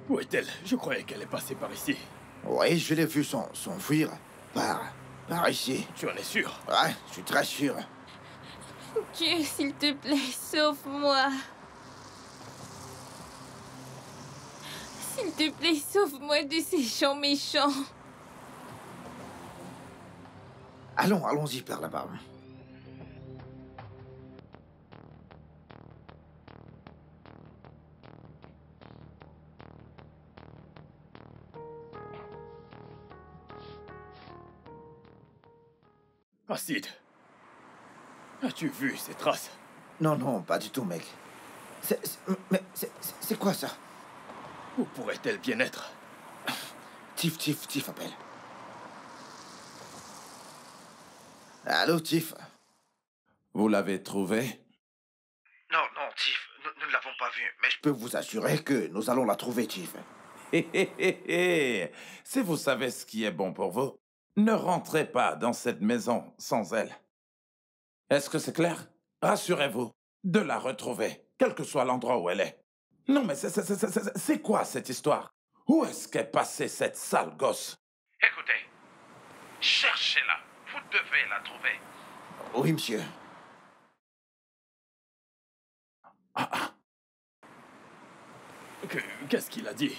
Où est-elle? Je croyais qu'elle est passée par ici. Oui, je l'ai vu s'enfuir. Par ici. Tu en es sûr? Ouais, je suis très sûr. Dieu, s'il te plaît, sauve-moi. S'il te plaît, sauve-moi de ces gens méchants. Allons-y par là-bas. Acide. As-tu vu ces traces? Non, pas du tout, mec. Mais c'est quoi ça? Où pourrait-elle bien être? Tiff appelle. Allô, Tiff? Vous l'avez trouvé? Non, Tiff, nous ne l'avons pas vue. Mais je peux vous assurer que nous allons la trouver, Tiff. Si vous savez ce qui est bon pour vous, ne rentrez pas dans cette maison sans elle. Est-ce que c'est clair? Rassurez-vous de la retrouver, quel que soit l'endroit où elle est. Non, mais c'est quoi cette histoire? Où est-ce qu'est passée cette sale gosse? Écoutez, cherchez-la. Vous devez la trouver. Oui, monsieur. Qu'est-ce qu'il a dit?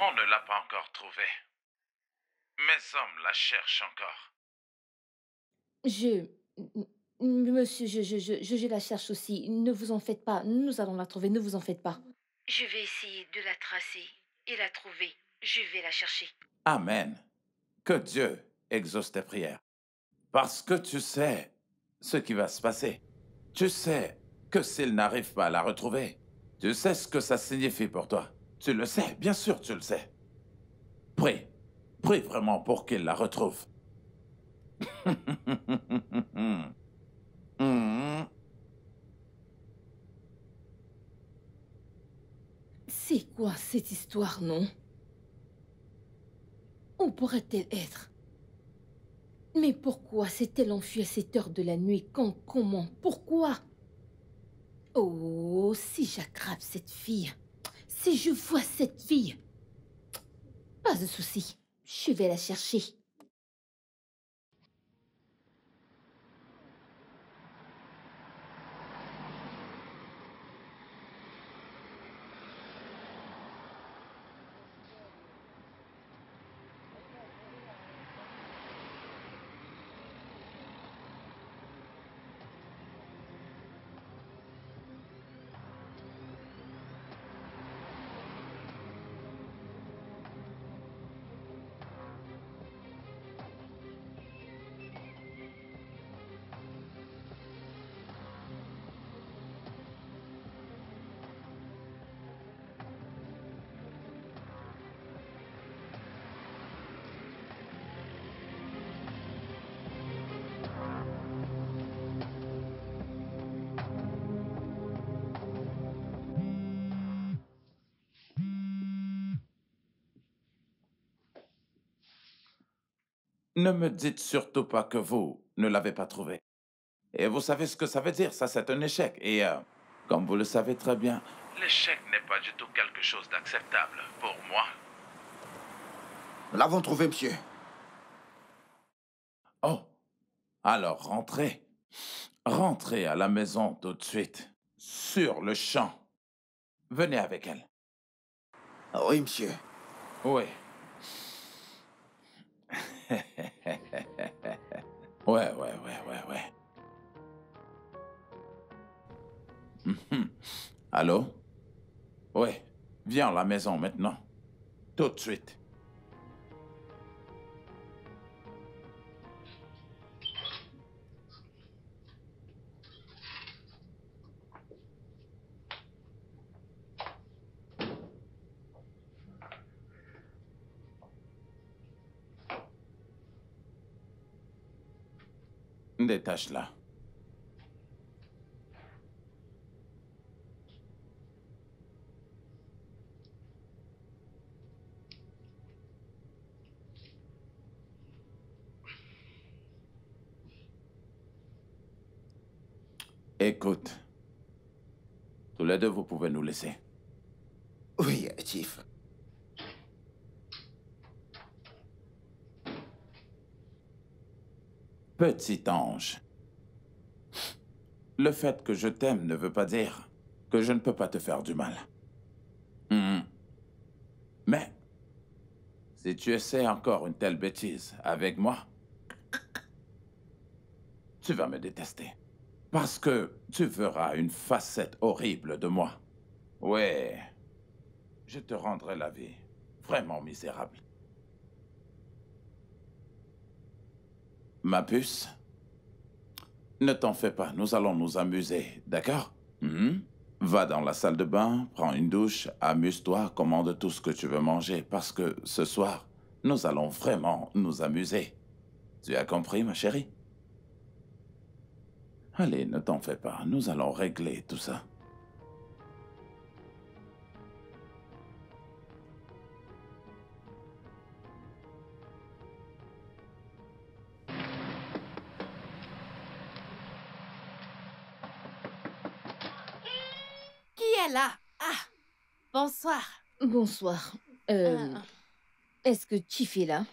On ne l'a pas encore trouvée. Mes hommes la cherchent encore. Monsieur, je la cherche aussi. Ne vous en faites pas. Nous allons la trouver. Ne vous en faites pas. Je vais essayer de la tracer et la trouver. Je vais la chercher. Amen. Que Dieu exauce tes prières. Parce que tu sais ce qui va se passer. Tu sais que s'il n'arrive pas à la retrouver, tu sais ce que ça signifie pour toi. Tu le sais, bien sûr tu le sais. Prie. Prie vraiment pour qu'il la retrouve. C'est quoi cette histoire, non? Où pourrait-elle être? Mais pourquoi s'est-elle enfuie à cette heure de la nuit? Quand? Comment? Pourquoi? Oh, si j'attrape cette fille, si je vois cette fille, pas de souci, je vais la chercher. Ne me dites surtout pas que vous ne l'avez pas trouvée. Et vous savez ce que ça veut dire, ça c'est un échec. Et comme vous le savez très bien, l'échec n'est pas du tout quelque chose d'acceptable pour moi. Nous l'avons trouvé, monsieur. Oh, alors rentrez. Rentrez à la maison tout de suite, sur le champ. Venez avec elle. Oui, monsieur. Oui. Ouais. Allô? Oui, viens à la maison maintenant. Tout de suite. Détache-la. Écoute, Tous les deux, vous pouvez nous laisser. Oui, Chief. Petit ange. Le fait que je t'aime ne veut pas dire que je ne peux pas te faire du mal. Mais, si tu essaies encore une telle bêtise avec moi, tu vas me détester. Parce que tu verras une facette horrible de moi. Ouais, je te rendrai la vie vraiment misérable. Ma puce, ne t'en fais pas, nous allons nous amuser, d'accord? Va dans la salle de bain, prends une douche, amuse-toi, commande tout ce que tu veux manger, parce que ce soir, nous allons vraiment nous amuser. Tu as compris, ma chérie? Allez, ne t'en fais pas, nous allons régler tout ça. Qui est là? Ah, bonsoir. Bonsoir. Est-ce que Chief est là?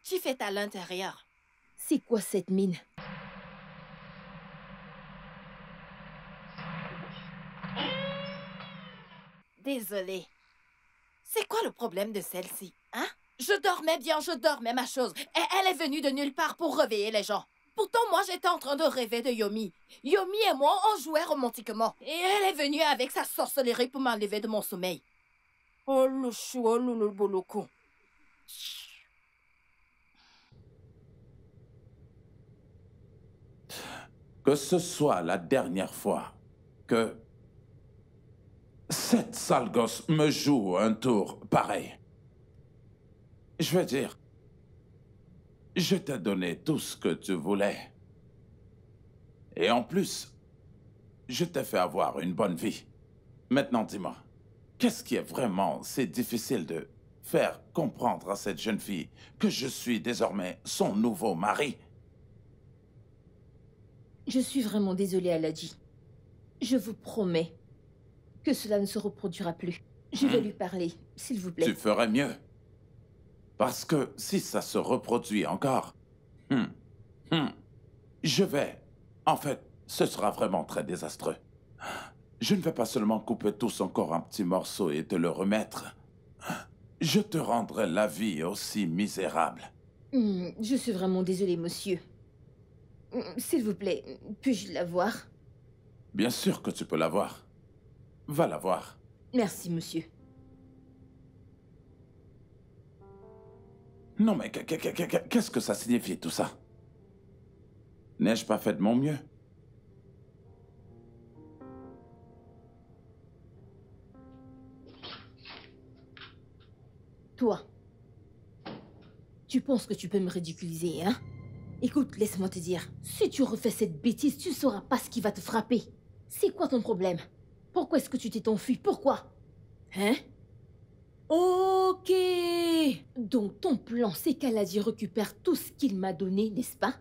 Chief est à l'intérieur. C'est quoi cette mine? Désolée. C'est quoi le problème de celle-ci, hein? Je dormais bien, je dormais ma chose. Et elle est venue de nulle part pour réveiller les gens. Pourtant, moi, j'étais en train de rêver de Yomi. Yomi et moi, on jouait romantiquement. Et elle est venue avec sa sorcellerie pour m'enlever de mon sommeil. Oh, le chou, oh, le boloko. Que ce soit la dernière fois que cette sale gosse me joue un tour pareil. Je veux dire, je t'ai donné tout ce que tu voulais. Et en plus, je t'ai fait avoir une bonne vie. Maintenant, dis-moi, qu'est-ce qui est vraiment si difficile de faire comprendre à cette jeune fille que je suis désormais son nouveau mari? Je suis vraiment désolée, Aladji. Je vous promets que cela ne se reproduira plus. Je vais lui parler, s'il vous plaît. Tu ferais mieux. Parce que si ça se reproduit encore, je vais... En fait, ce sera vraiment très désastreux. Je ne vais pas seulement couper tout son corps en petits morceaux et te le remettre. Je te rendrai la vie aussi misérable. Je suis vraiment désolée, monsieur. S'il vous plaît, puis-je la voir? Bien sûr que tu peux la voir. Va la voir. Merci, monsieur. Non, mais qu'est-ce que ça signifie, tout ça? N'ai-je pas fait de mon mieux? Toi, tu penses que tu peux me ridiculiser, hein? Écoute, laisse-moi te dire, si tu refais cette bêtise, tu ne sauras pas ce qui va te frapper. C'est quoi ton problème? Pourquoi est-ce que tu t'es enfui? Pourquoi? Hein? Ok. Donc ton plan, c'est qu'Aladji récupère tout ce qu'il m'a donné, n'est-ce pas?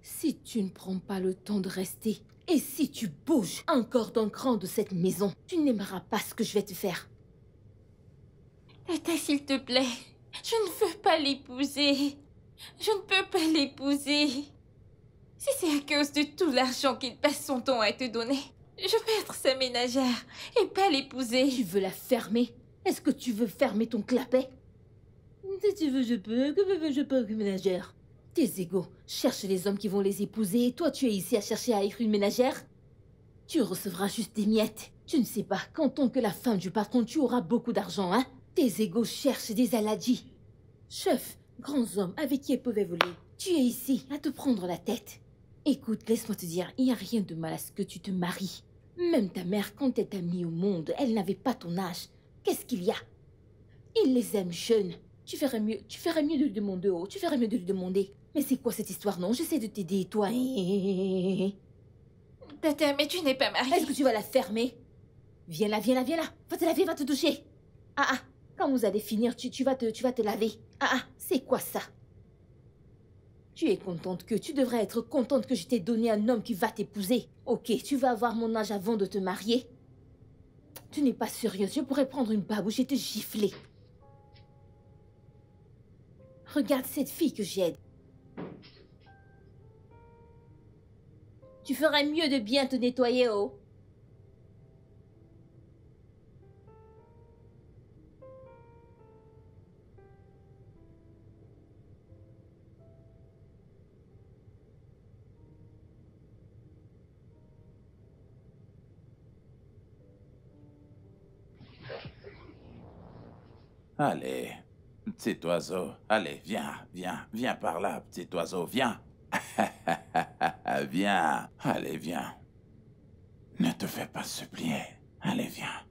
Si tu ne prends pas le temps de rester, et si tu bouges encore d'un cran de cette maison, tu n'aimeras pas ce que je vais te faire. Tata, s'il te plaît, je ne veux pas l'épouser. Je ne peux pas l'épouser. Si c'est à cause de tout l'argent qu'il passe son temps à te donner, je peux être sa ménagère et pas l'épouser. Tu veux la fermer? Est-ce que tu veux fermer ton clapet? Si tu veux, je peux. Que veux-je pas que ménagère? Tes égaux cherchent les hommes qui vont les épouser et toi, tu es ici à chercher à être une ménagère? Tu recevras juste des miettes. Tu ne sais pas qu'en tant que la femme du patron, tu auras beaucoup d'argent, hein? Tes égaux cherchent des Aladji. Chef, grands hommes avec qui elles pouvaient voler. Tu es ici à te prendre la tête. Écoute, laisse-moi te dire, il n'y a rien de mal à ce que tu te maries. Même ta mère, quand elle t'a mis au monde, elle n'avait pas ton âge. Qu'est-ce qu'il y a? Il les aime jeunes. Tu ferais mieux de lui demander, oh, tu ferais mieux de lui demander. Mais c'est quoi cette histoire, non? J'essaie de t'aider, toi. Tata, mais tu n'es pas mariée. Est-ce que tu vas la fermer? Viens là, viens là, viens là. Va te laver, va te doucher. Ah, quand vous allez finir, tu vas te laver. C'est quoi ça? Tu es contente que... Tu devrais être contente que je t'ai donné un homme qui va t'épouser. Ok, tu vas avoir mon âge avant de te marier. Tu n'es pas sérieuse. Je pourrais prendre une babouche et te gifler. Regarde cette fille que j'aide. Tu ferais mieux de bien te nettoyer, oh. Allez, petit oiseau, allez, viens par là, petit oiseau, viens. Viens, allez, viens. Ne te fais pas supplier, allez, viens.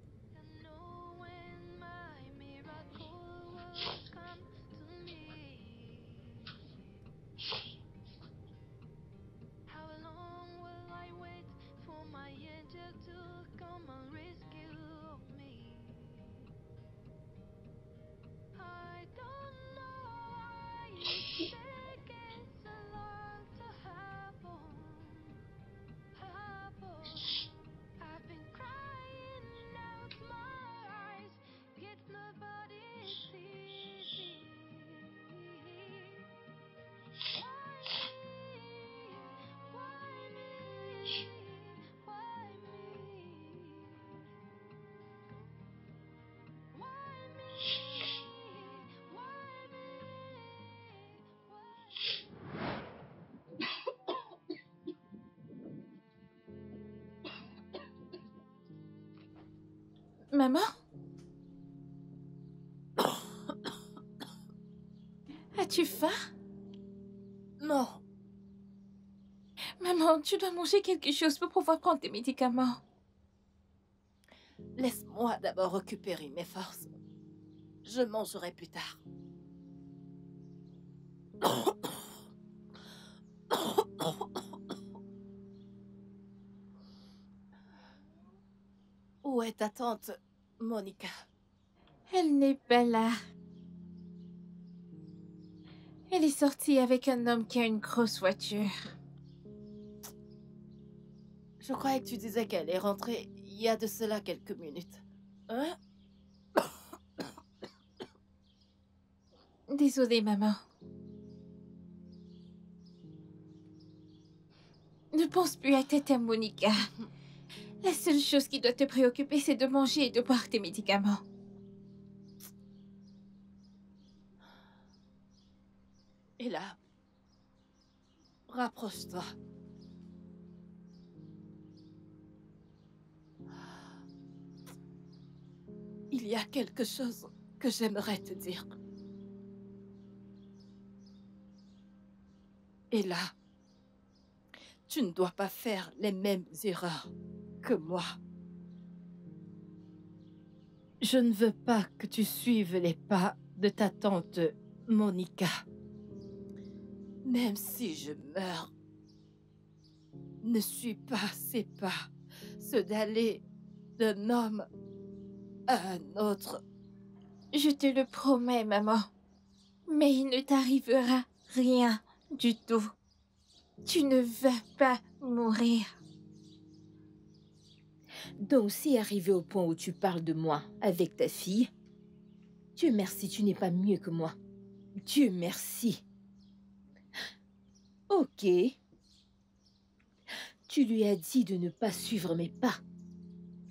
Maman? As-tu faim? Non. Maman, tu dois manger quelque chose pour pouvoir prendre tes médicaments. Laisse-moi d'abord récupérer mes forces. Je mangerai plus tard. Où est ta tante, Monica? Elle n'est pas là. Elle est sortie avec un homme qui a une grosse voiture. Je croyais que tu disais qu'elle est rentrée il y a de cela quelques minutes. Hein? Désolée, maman. Ne pense plus à Tata Monica. La seule chose qui doit te préoccuper, c'est de manger et de boire tes médicaments. Et là, rapproche-toi. Il y a quelque chose que j'aimerais te dire. Et là, tu ne dois pas faire les mêmes erreurs que moi. Je ne veux pas que tu suives les pas de ta tante Monica. Même si je meurs, ne suis pas ses pas, ceux d'aller d'un homme à un autre. Je te le promets, maman. Mais il ne t'arrivera rien du tout. Tu ne vas pas mourir. Donc, si arrivé au point où tu parles de moi avec ta fille, Dieu merci, tu n'es pas mieux que moi. Dieu merci. Ok. Tu lui as dit de ne pas suivre mes pas.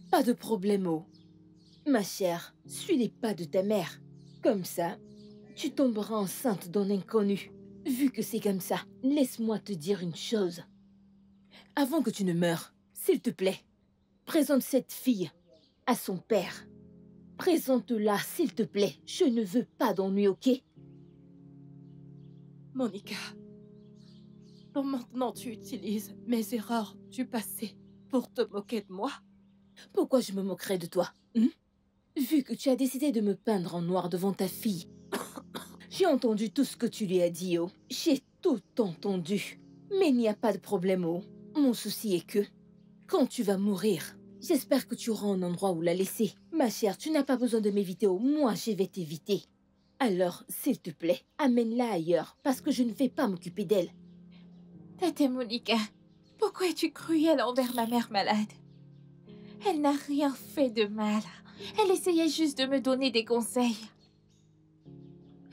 Pas de problème, oh. Ma chère, suis les pas de ta mère. Comme ça, tu tomberas enceinte d'un inconnu. Vu que c'est comme ça, laisse-moi te dire une chose. Avant que tu ne meures, s'il te plaît, présente cette fille à son père. Présente-la, s'il te plaît. Je ne veux pas d'ennui, ok? Monica, donc maintenant tu utilises mes erreurs du passé pour te moquer de moi? Pourquoi je me moquerais de toi, Vu que tu as décidé de me peindre en noir devant ta fille. J'ai entendu tout ce que tu lui as dit, oh. J'ai tout entendu. Mais il n'y a pas de problème, oh. Mon souci est que, quand tu vas mourir, j'espère que tu auras un endroit où la laisser. Ma chère, tu n'as pas besoin de m'éviter, oh. Moi, je vais t'éviter. Alors, s'il te plaît, amène-la ailleurs, parce que je ne vais pas m'occuper d'elle. Tata Monica, pourquoi es-tu cruelle envers ma mère malade? Elle n'a rien fait de mal. Elle essayait juste de me donner des conseils.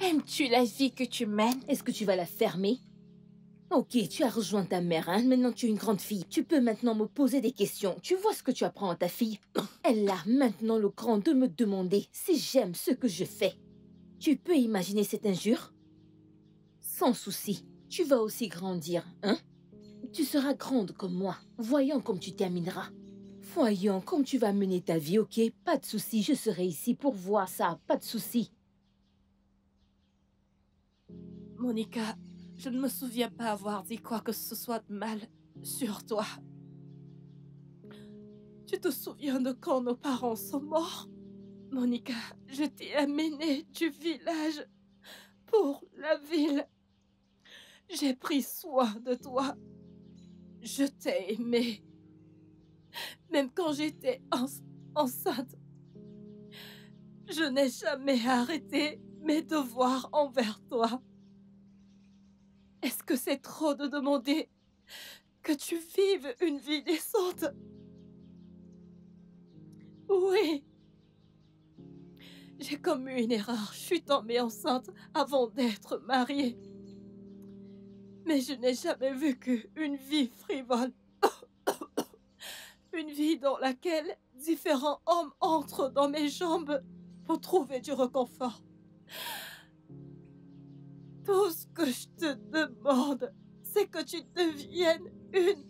Aimes-tu la vie que tu mènes? Est-ce que tu vas la fermer? Ok, tu as rejoint ta mère, hein? Maintenant tu es une grande fille. Tu peux maintenant me poser des questions. Tu vois ce que tu apprends à ta fille? Elle a maintenant le cran de me demander si j'aime ce que je fais. Tu peux imaginer cette injure? Sans souci, tu vas aussi grandir, hein? Tu seras grande comme moi. Voyons comme tu termineras. Voyons comme tu vas mener ta vie, ok? Pas de souci, je serai ici pour voir ça. Pas de souci. Monica, je ne me souviens pas avoir dit quoi que ce soit de mal sur toi. Tu te souviens de quand nos parents sont morts? Monica, je t'ai amenée du village pour la ville. J'ai pris soin de toi. Je t'ai aimée. Même quand j'étais enceinte. Je n'ai jamais arrêté mes devoirs envers toi. Est-ce que c'est trop de demander que tu vives une vie décente? Oui. J'ai commis une erreur. Je suis tombée enceinte avant d'être mariée. Mais je n'ai jamais vécu une vie frivole. Une vie dans laquelle différents hommes entrent dans mes jambes pour trouver du réconfort. Tout ce que je te demande, c'est que tu deviennes une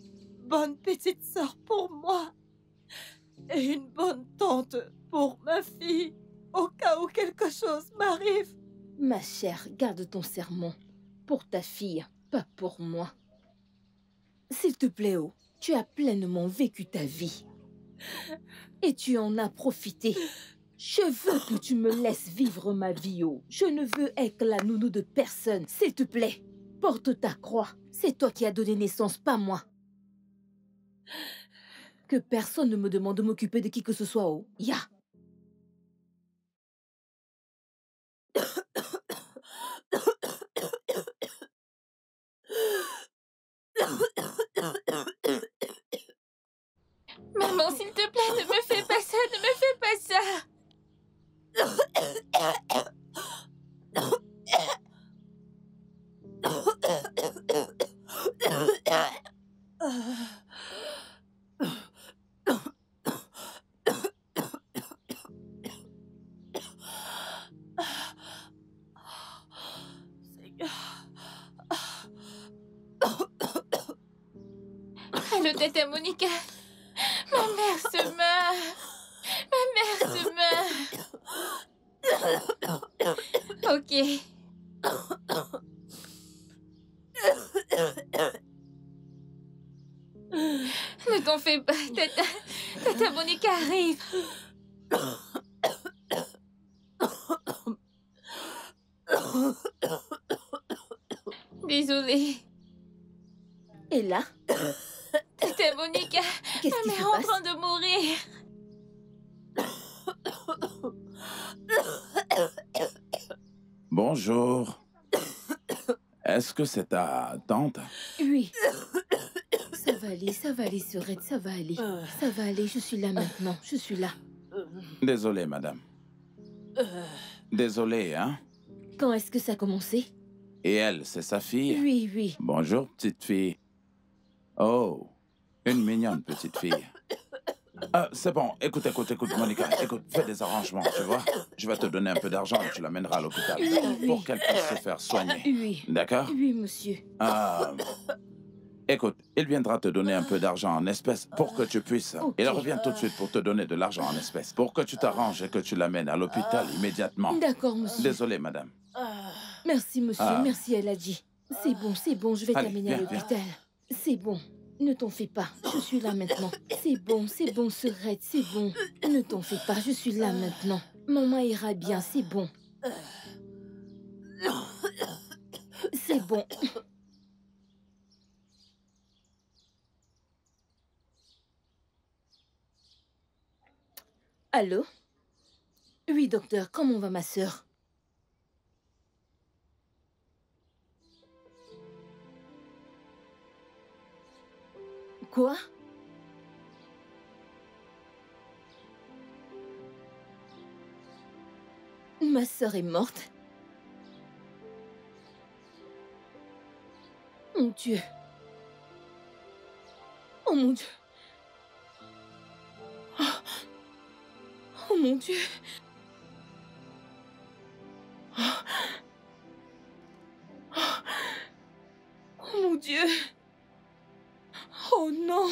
bonne petite sœur pour moi et une bonne tante pour ma fille, au cas où quelque chose m'arrive. Ma chère, garde ton sermon. Pour ta fille, pas pour moi. S'il te plaît, oh, tu as pleinement vécu ta vie. Et tu en as profité. Je veux que tu me laisses vivre ma vie, oh. Je ne veux être la nounou de personne. S'il te plaît, porte ta croix. C'est toi qui as donné naissance, pas moi. Que personne ne me demande de m'occuper de qui que ce soit, oh. Ya. Maman, s'il te plaît, ne me fais pas ça, ne me fais pas ça. Allô, tata Monica. Ma mère se meurt. Ma mère se meurt. Ok. Ne t'en fais pas, tata. Tata Monica arrive. Désolée. Et là, Tata Monica, qu'est-ce ma qui se mère est en passe? train de mourir. Bonjour. Est-ce que c'est ta tante? Oui. Ça va aller, Sorette, ça va aller. Ça va aller, je suis là maintenant, je suis là. Désolé, madame. Désolé, hein? Quand est-ce que ça a commencé? Et elle, c'est sa fille? Oui, oui. Bonjour, petite fille. Oh, une mignonne petite fille. C'est bon, écoute, Monica. Écoute, fais des arrangements, tu vois. Je vais te donner un peu d'argent et tu l'amèneras à l'hôpital Oui. pour qu'elle puisse se faire soigner. Oui. D'accord? Oui, monsieur. Écoute, il viendra te donner un peu d'argent en espèces pour que tu puisses. Ok. Il revient tout de suite pour te donner de l'argent en espèces, pour que tu t'arranges et que tu l'amènes à l'hôpital immédiatement. D'accord, monsieur. Désolé, madame. Merci, monsieur. Merci, elle a dit. C'est bon, je vais Allez, t'amener à viens, l'hôpital. C'est bon. Ne t'en fais pas, je suis là maintenant. C'est bon, Sorette, c'est bon. Ne t'en fais pas, je suis là maintenant. Maman ira bien, c'est bon. C'est bon. Allô? Oui, docteur, comment va ma sœur? Quoi? Ma sœur est morte. Mon Dieu. Oh mon Dieu. Oh mon Dieu. Oh mon Dieu. Oh non.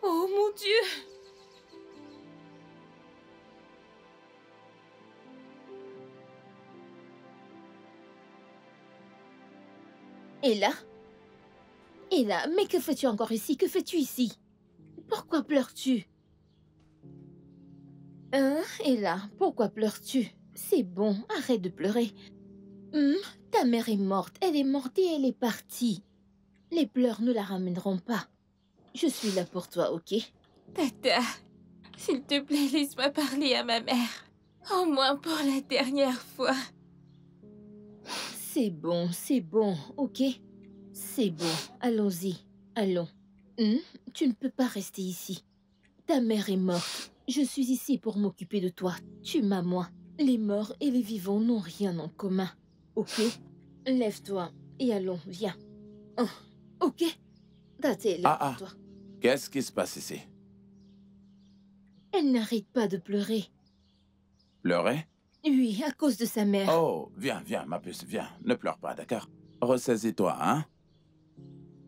Oh mon Dieu. Ella? Ella, mais que fais-tu encore ici? Que fais-tu ici? Pourquoi pleures-tu? Hein, Ella, pourquoi pleures-tu? C'est bon, arrête de pleurer. Ta mère est morte, elle est morte et elle est partie. Les pleurs ne la ramèneront pas. Je suis là pour toi, ok? Tata, s'il te plaît, laisse-moi parler à ma mère. Au moins pour la dernière fois. C'est bon, ok? C'est bon, allons-y, allons. Tu ne peux pas rester ici. Ta mère est morte. Je suis ici pour m'occuper de toi. Tu m'as, moi. Les morts et les vivants n'ont rien en commun. Ok? Lève-toi et allons, viens. Oh, ok? Tate, lève-toi. Qu'est-ce qui se passe ici? Elle n'arrête pas de pleurer. Pleurer? Oui, à cause de sa mère. Oh, viens, ma puce, viens. Ne pleure pas, d'accord? Ressaisis-toi, hein?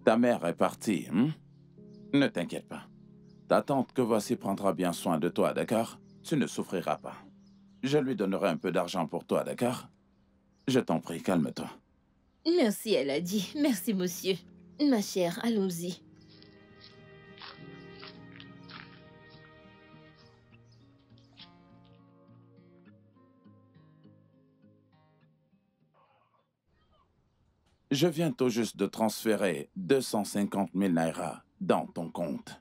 Ta mère est partie, Ne t'inquiète pas. Ta tante que voici prendra bien soin de toi, d'accord? Tu ne souffriras pas. Je lui donnerai un peu d'argent pour toi, d'accord? Je t'en prie, calme-toi. Merci, elle a dit. Merci, monsieur. Ma chère, allons-y. Je viens tout juste de transférer 250 000 naira dans ton compte.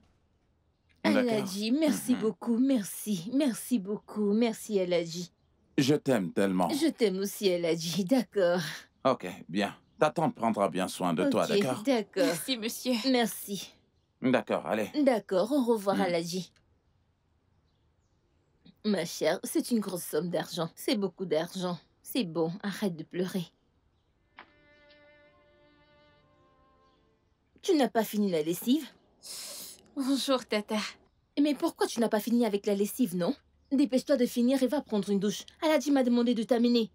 Elle a dit, merci beaucoup, merci. Merci beaucoup, merci, elle a dit. Je t'aime tellement. Je t'aime aussi, elle a dit, d'accord. Ok, bien. Ta tante prendra bien soin de toi, d'accord? D'accord. Merci, monsieur. Merci. D'accord, allez. D'accord, au revoir, elle a dit. Ma chère, c'est une grosse somme d'argent. C'est beaucoup d'argent. C'est bon, arrête de pleurer. Tu n'as pas fini la lessive? Bonjour, Tata. Mais pourquoi tu n'as pas fini avec la lessive, non? Dépêche-toi de finir et va prendre une douche. Aladji m'a demandé de t'amener.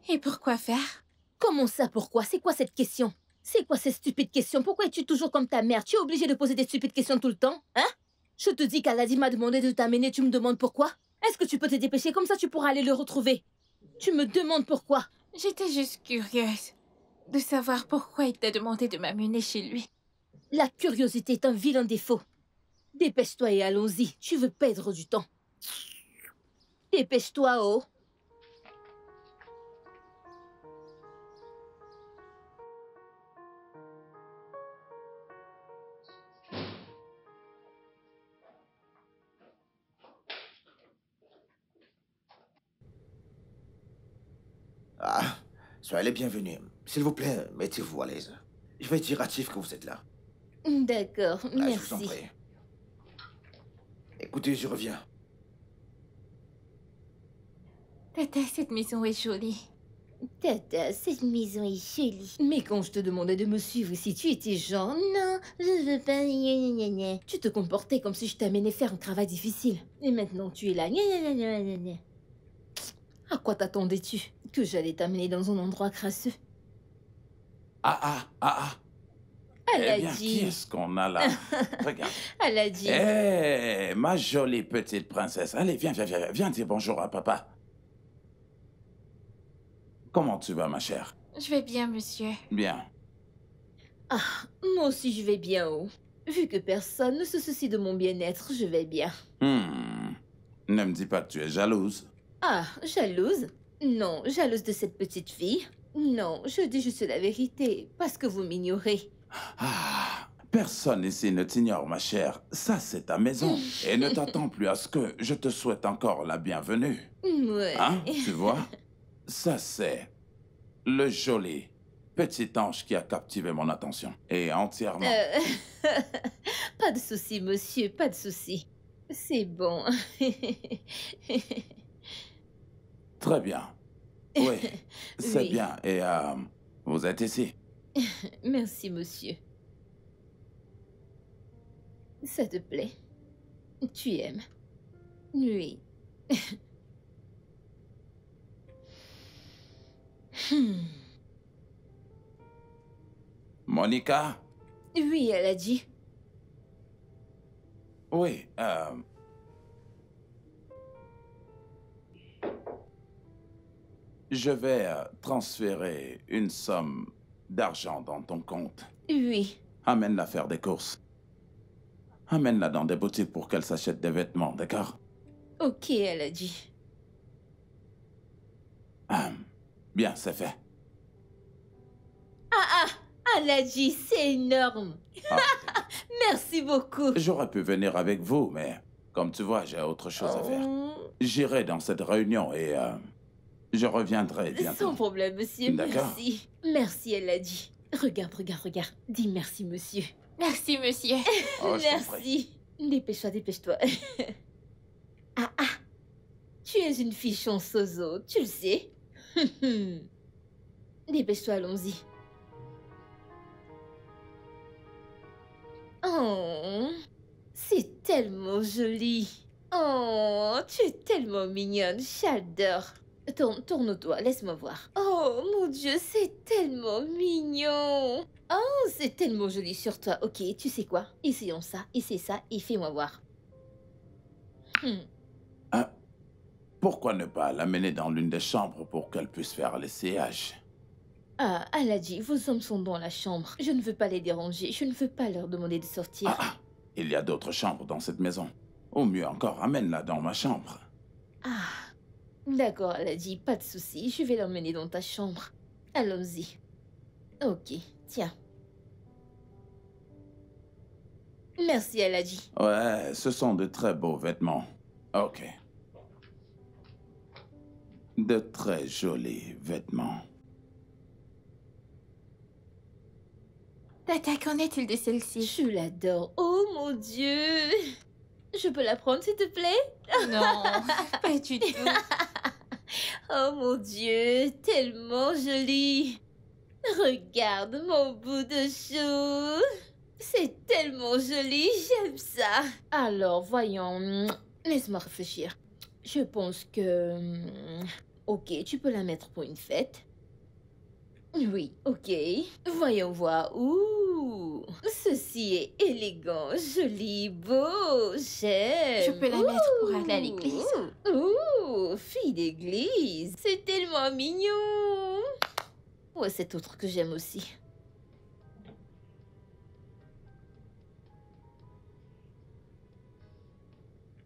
Et pourquoi faire? Comment ça, pourquoi? C'est quoi cette question? C'est quoi cette stupide question? Pourquoi es-tu toujours comme ta mère? Tu es obligée de poser des stupides questions tout le temps, hein? Je te dis qu'Aladji m'a demandé de t'amener, tu me demandes pourquoi? Est-ce que tu peux te dépêcher? Comme ça, tu pourras aller le retrouver. Tu me demandes pourquoi? J'étais juste curieuse de savoir pourquoi il t'a demandé de m'amener chez lui. La curiosité est un vilain défaut. Dépêche-toi et allons-y. Tu veux perdre du temps. Dépêche-toi, oh. Ah, soyez les bienvenus. S'il vous plaît, mettez-vous à l'aise. Je vais dire à Tiff que vous êtes là. D'accord, Ah, je vous en merci. prie. Écoutez, je reviens. Tata, cette maison est jolie. Tata, cette maison est jolie. Mais quand je te demandais de me suivre ici, tu étais genre, non, je veux pas, gna, gna, gna. Tu te comportais comme si je t'amenais faire un travail difficile. Et maintenant, tu es là, gna, gna, gna, gna, gna. À quoi t'attendais-tu? Que j'allais t'amener dans un endroit crasseux? Eh bien, Aladji. qui est-ce qu'on a là? Regarde. Aladji. Eh, ma jolie petite princesse. Allez, viens dire bonjour à papa. Comment tu vas, ma chère? Je vais bien, monsieur. Bien. Ah, moi aussi je vais bien, oh. Vu que personne ne se soucie de mon bien-être, je vais bien. Ne me dis pas que tu es jalouse. Ah, jalouse? Non, jalouse de cette petite fille? Non, je dis juste la vérité, parce que vous m'ignorez. Ah, personne ici ne t'ignore, ma chère. Ça, c'est ta maison. Et ne t'attends plus à ce que je te souhaite encore la bienvenue. Ouais. Hein, tu vois? Ça, c'est le joli petit ange qui a captivé mon attention. Et entièrement. Pas de souci, monsieur, pas de souci. C'est bon. Très bien. Oui, c'est Oui. bien. Et vous êtes ici? Merci, monsieur. Ça te plaît? Tu aimes? Oui. Hmm. Monica? Oui, elle a dit. Oui, je vais transférer une somme d'argent dans ton compte. Oui. Amène-la faire des courses. Amène-la dans des boutiques pour qu'elle s'achète des vêtements, d'accord? Ok, elle a dit. Bien, c'est fait. Elle a dit, c'est énorme. Ah, Merci beaucoup. j'aurais pu venir avec vous, mais comme tu vois, j'ai autre chose à faire. Oh, J'irai dans cette réunion et je reviendrai bientôt. sans problème, monsieur. D'accord. Merci. Merci, elle a dit. Regarde, regarde, regarde. Dis merci, monsieur. Merci, monsieur. Oh, je t'en prie. Merci. Dépêche-toi, dépêche-toi. Ah. Tu es une fille chanceuse, tu le sais. Dépêche-toi, allons-y. Oh, c'est tellement joli. Oh, tu es tellement mignonne, j'adore. Tourne-toi, laisse-moi voir. Oh, mon Dieu, c'est tellement mignon. Oh, c'est tellement joli sur toi. Ok, tu sais quoi? Essayons ça, essaie ça et fais-moi voir. Pourquoi ne pas l'amener dans l'une des chambres pour qu'elle puisse faire l'essayage? Ah, elle a dit, vos hommes sont dans la chambre. Je ne veux pas les déranger, je ne veux pas leur demander de sortir. Il y a d'autres chambres dans cette maison. Ou mieux encore, amène-la dans ma chambre. Ah, d'accord, elle a dit, pas de souci, je vais l'emmener dans ta chambre. Allons-y. Ok, tiens. Merci, elle a dit. Ouais, ce sont de très beaux vêtements. Ok. De très jolis vêtements. Tata, qu'en est-il de celle-ci? Je l'adore. Oh mon Dieu. Je peux la prendre, s'il te plaît? Non, pas du tout. Oh mon Dieu, tellement jolie. Regarde mon bout de chou. C'est tellement joli, j'aime ça. Alors, voyons. Laisse-moi réfléchir. Je pense que... Ok, tu peux la mettre pour une fête. Oui, ok. Voyons voir. Ouh, ceci est élégant, joli, beau, j'aime. Je peux la mettre pour aller à l'église. Ouh, fille d'église. C'est tellement mignon. Ouais, c'est autre que j'aime aussi.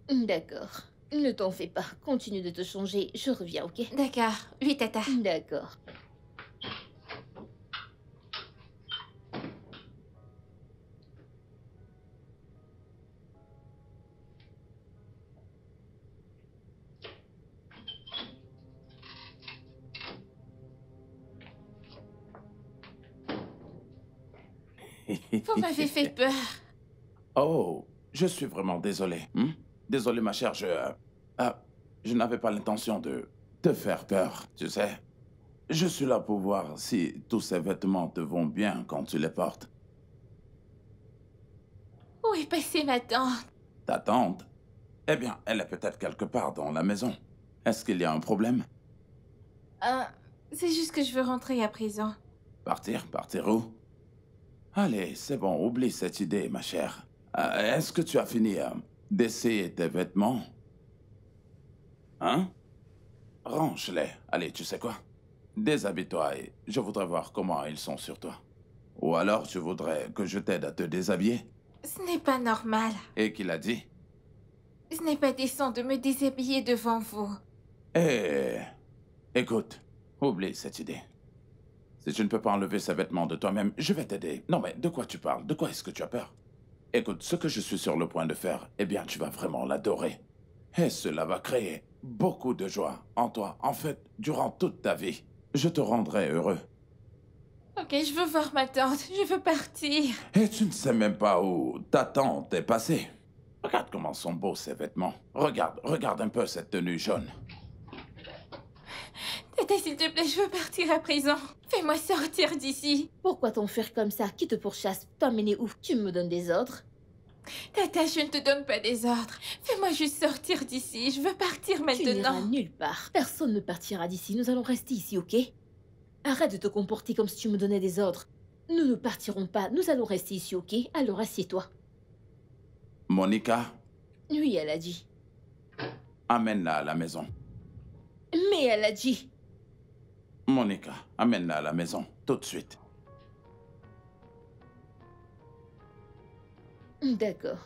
D'accord. Ne t'en fais pas. Continue de te changer. Je reviens, ok? D'accord. Oui, Tata. D'accord. Vous m'avez fait peur. Oh, je suis vraiment désolé. Désolé, ma chère, je n'avais pas l'intention de te faire peur, tu sais. Je suis là pour voir si tous ces vêtements te vont bien quand tu les portes. Où est passée ma tante? Ta tante? Eh bien, elle est peut-être quelque part dans la maison. Est-ce qu'il y a un problème? C'est juste que je veux rentrer à présent. Partir où? Allez, c'est bon, oublie cette idée, ma chère. Est-ce que tu as fini d'essayer tes vêtements? Hein? Range-les. Allez, tu sais quoi? Déshabille-toi et je voudrais voir comment ils sont sur toi. Ou alors tu voudrais que je t'aide à te déshabiller? Ce n'est pas normal. Et qui l'a dit? Ce n'est pas décent de me déshabiller devant vous. Écoute, oublie cette idée. Si tu ne peux pas enlever ces vêtements de toi-même, je vais t'aider. Non mais de quoi tu parles? De quoi est-ce que tu as peur? Écoute, ce que je suis sur le point de faire, eh bien tu vas vraiment l'adorer. Et cela va créer beaucoup de joie en toi. En fait, durant toute ta vie, je te rendrai heureux. Ok, je veux voir ma tante. Je veux partir. Et tu ne sais même pas où ta tante est passée. Regarde comment sont beaux ces vêtements. Regarde un peu cette tenue jaune. Tata, s'il te plaît, je veux partir à présent. Fais-moi sortir d'ici. Pourquoi t'en faire comme ça? Qui te pourchasse? T'emmener où? Tu me donnes des ordres? Tata, je ne te donne pas des ordres. Fais-moi juste sortir d'ici. Je veux partir Tu n'iras maintenant. nulle part. Personne ne partira d'ici. Nous allons rester ici, ok? Arrête de te comporter comme si tu me donnais des ordres. Nous ne partirons pas. Nous allons rester ici, ok? Alors assieds-toi. Monica, Oui, elle a dit. amène-la à la maison. Mais elle a dit. Monica, amène-la à la maison, tout de suite. D'accord.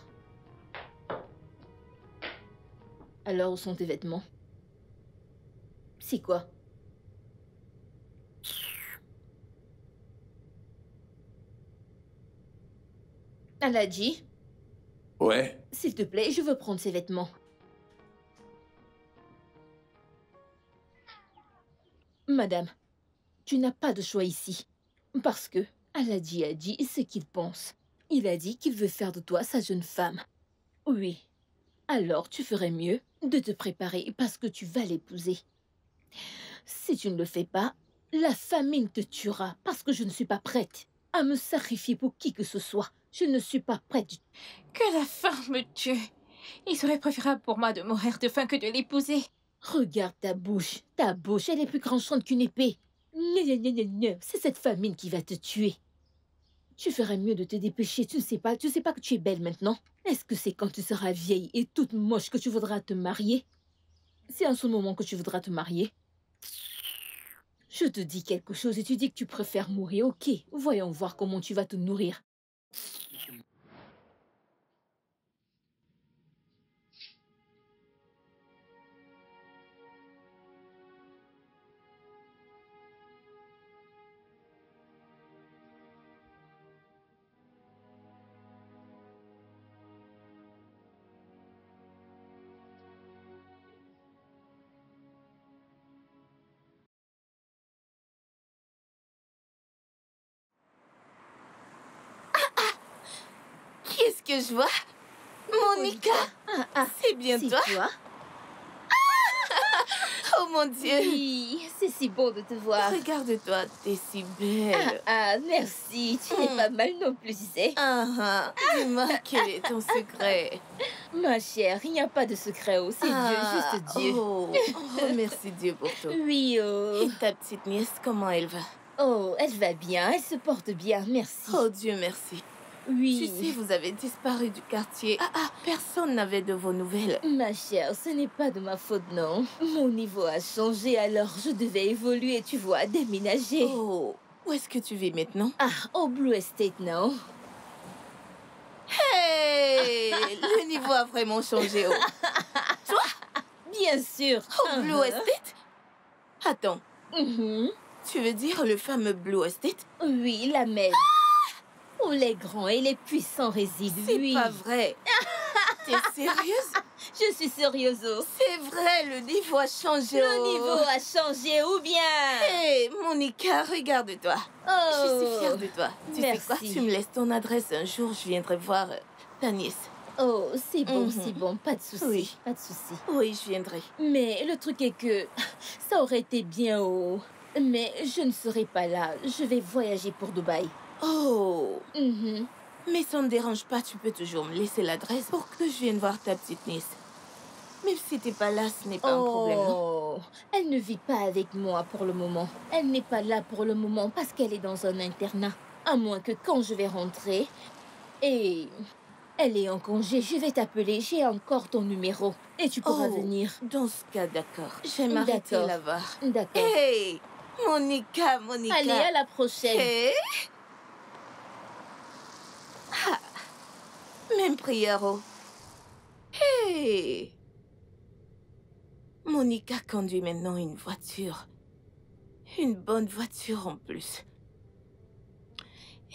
Alors, où sont tes vêtements? C'est quoi? Elle a dit. Ouais, S'il te plaît, je veux prendre ces vêtements. Madame, tu n'as pas de choix ici. Parce que Aladi a dit ce qu'il pense. Il a dit qu'il veut faire de toi sa jeune femme. Oui. Alors tu ferais mieux de te préparer parce que tu vas l'épouser. Si tu ne le fais pas, la famine te tuera parce que je ne suis pas prête à me sacrifier pour qui que ce soit. Je ne suis pas prête. Que la faim me tue. Il serait préférable pour moi de mourir de faim que de l'épouser. Regarde ta bouche. Ta bouche, elle est plus tranchante qu'une épée. C'est cette famine qui va te tuer. Tu ferais mieux de te dépêcher. Tu sais pas que tu es belle maintenant. Est-ce que c'est quand tu seras vieille et toute moche que tu voudras te marier? C'est en ce moment que tu voudras te marier. Je te dis quelque chose et tu dis que tu préfères mourir. Ok, voyons voir comment tu vas te nourrir. Qu'est-ce que je vois? Monica! C'est bien C'est toi? toi? Oh mon Dieu! Oui, c'est si beau de te voir. Regarde-toi, t'es si belle. Merci. Tu n'es pas mal non plus, tu sais. Dis-moi, quel est ton secret? Ma chère, il n'y a pas de secret. Oh, c'est Dieu, juste Dieu. Oh, merci Dieu pour tout. Oui, oh. Et ta petite nièce, comment elle va? Oh, elle va bien, elle se porte bien, merci. Oh Dieu merci. Oui. Tu sais, vous avez disparu du quartier. Personne n'avait de vos nouvelles. Ma chère, ce n'est pas de ma faute, non. Mon niveau a changé, alors je devais évoluer, tu vois, déménager. Oh, où est-ce que tu vis maintenant? Au Blue Estate, non? Hey, le niveau a vraiment changé. Oh. Bien sûr. Oh, Blue Estate? Attends, Mhm. tu veux dire le fameux Blue Estate? Oui, la même. Où les grands et les puissants résident, C'est oui. pas vrai. T'es sérieuse? Je suis sérieuse. Oh. C'est vrai, le niveau a changé. Le niveau a changé, ou bien... Hey, Monica, regarde-toi. Je suis fière de toi. Tu sais quoi? Merci. Tu me laisses ton adresse un jour, je viendrai voir ta nièce. Oh, c'est bon, Mhm. c'est bon, pas de souci, Oui. pas de souci. Oui, je viendrai. Mais le truc est que ça aurait été bien haut. Mais je ne serai pas là. Je vais voyager pour Dubaï. Oh, Mhm. mais ça ne me dérange pas, tu peux toujours me laisser l'adresse pour que je vienne voir ta petite nièce. Même si t'es pas là, ce n'est pas un problème, non? Oh, elle ne vit pas avec moi pour le moment. Elle n'est pas là pour le moment parce qu'elle est dans un internat. À moins que quand je vais rentrer et elle est en congé, je vais t'appeler. J'ai encore ton numéro et tu pourras Oh, venir. dans ce cas, d'accord. Je vais m'arrêter D'accord. là-bas. D'accord. Hey, Monica. Allez, à la prochaine. Hey. Même prière, oh. Hey. Monica conduit maintenant une voiture. Une bonne voiture en plus.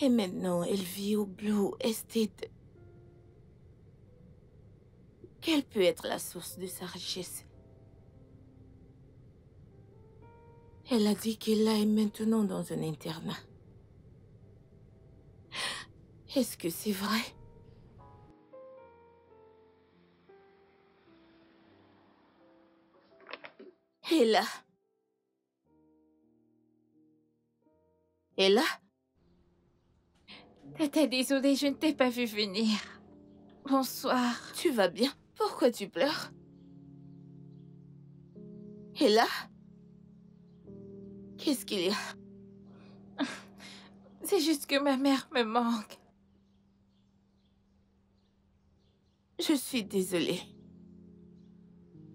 Et maintenant, elle vit au Blue Estate. Quelle peut être la source de sa richesse? Elle a dit qu'elle est maintenant dans un internat. Est-ce que c'est vrai? Et là, Et là? Tata, désolée, je ne t'ai pas vu venir. Bonsoir. Tu vas bien? Pourquoi tu pleures? Et là? Qu'est-ce qu'il y a? C'est juste que ma mère me manque. Je suis désolée.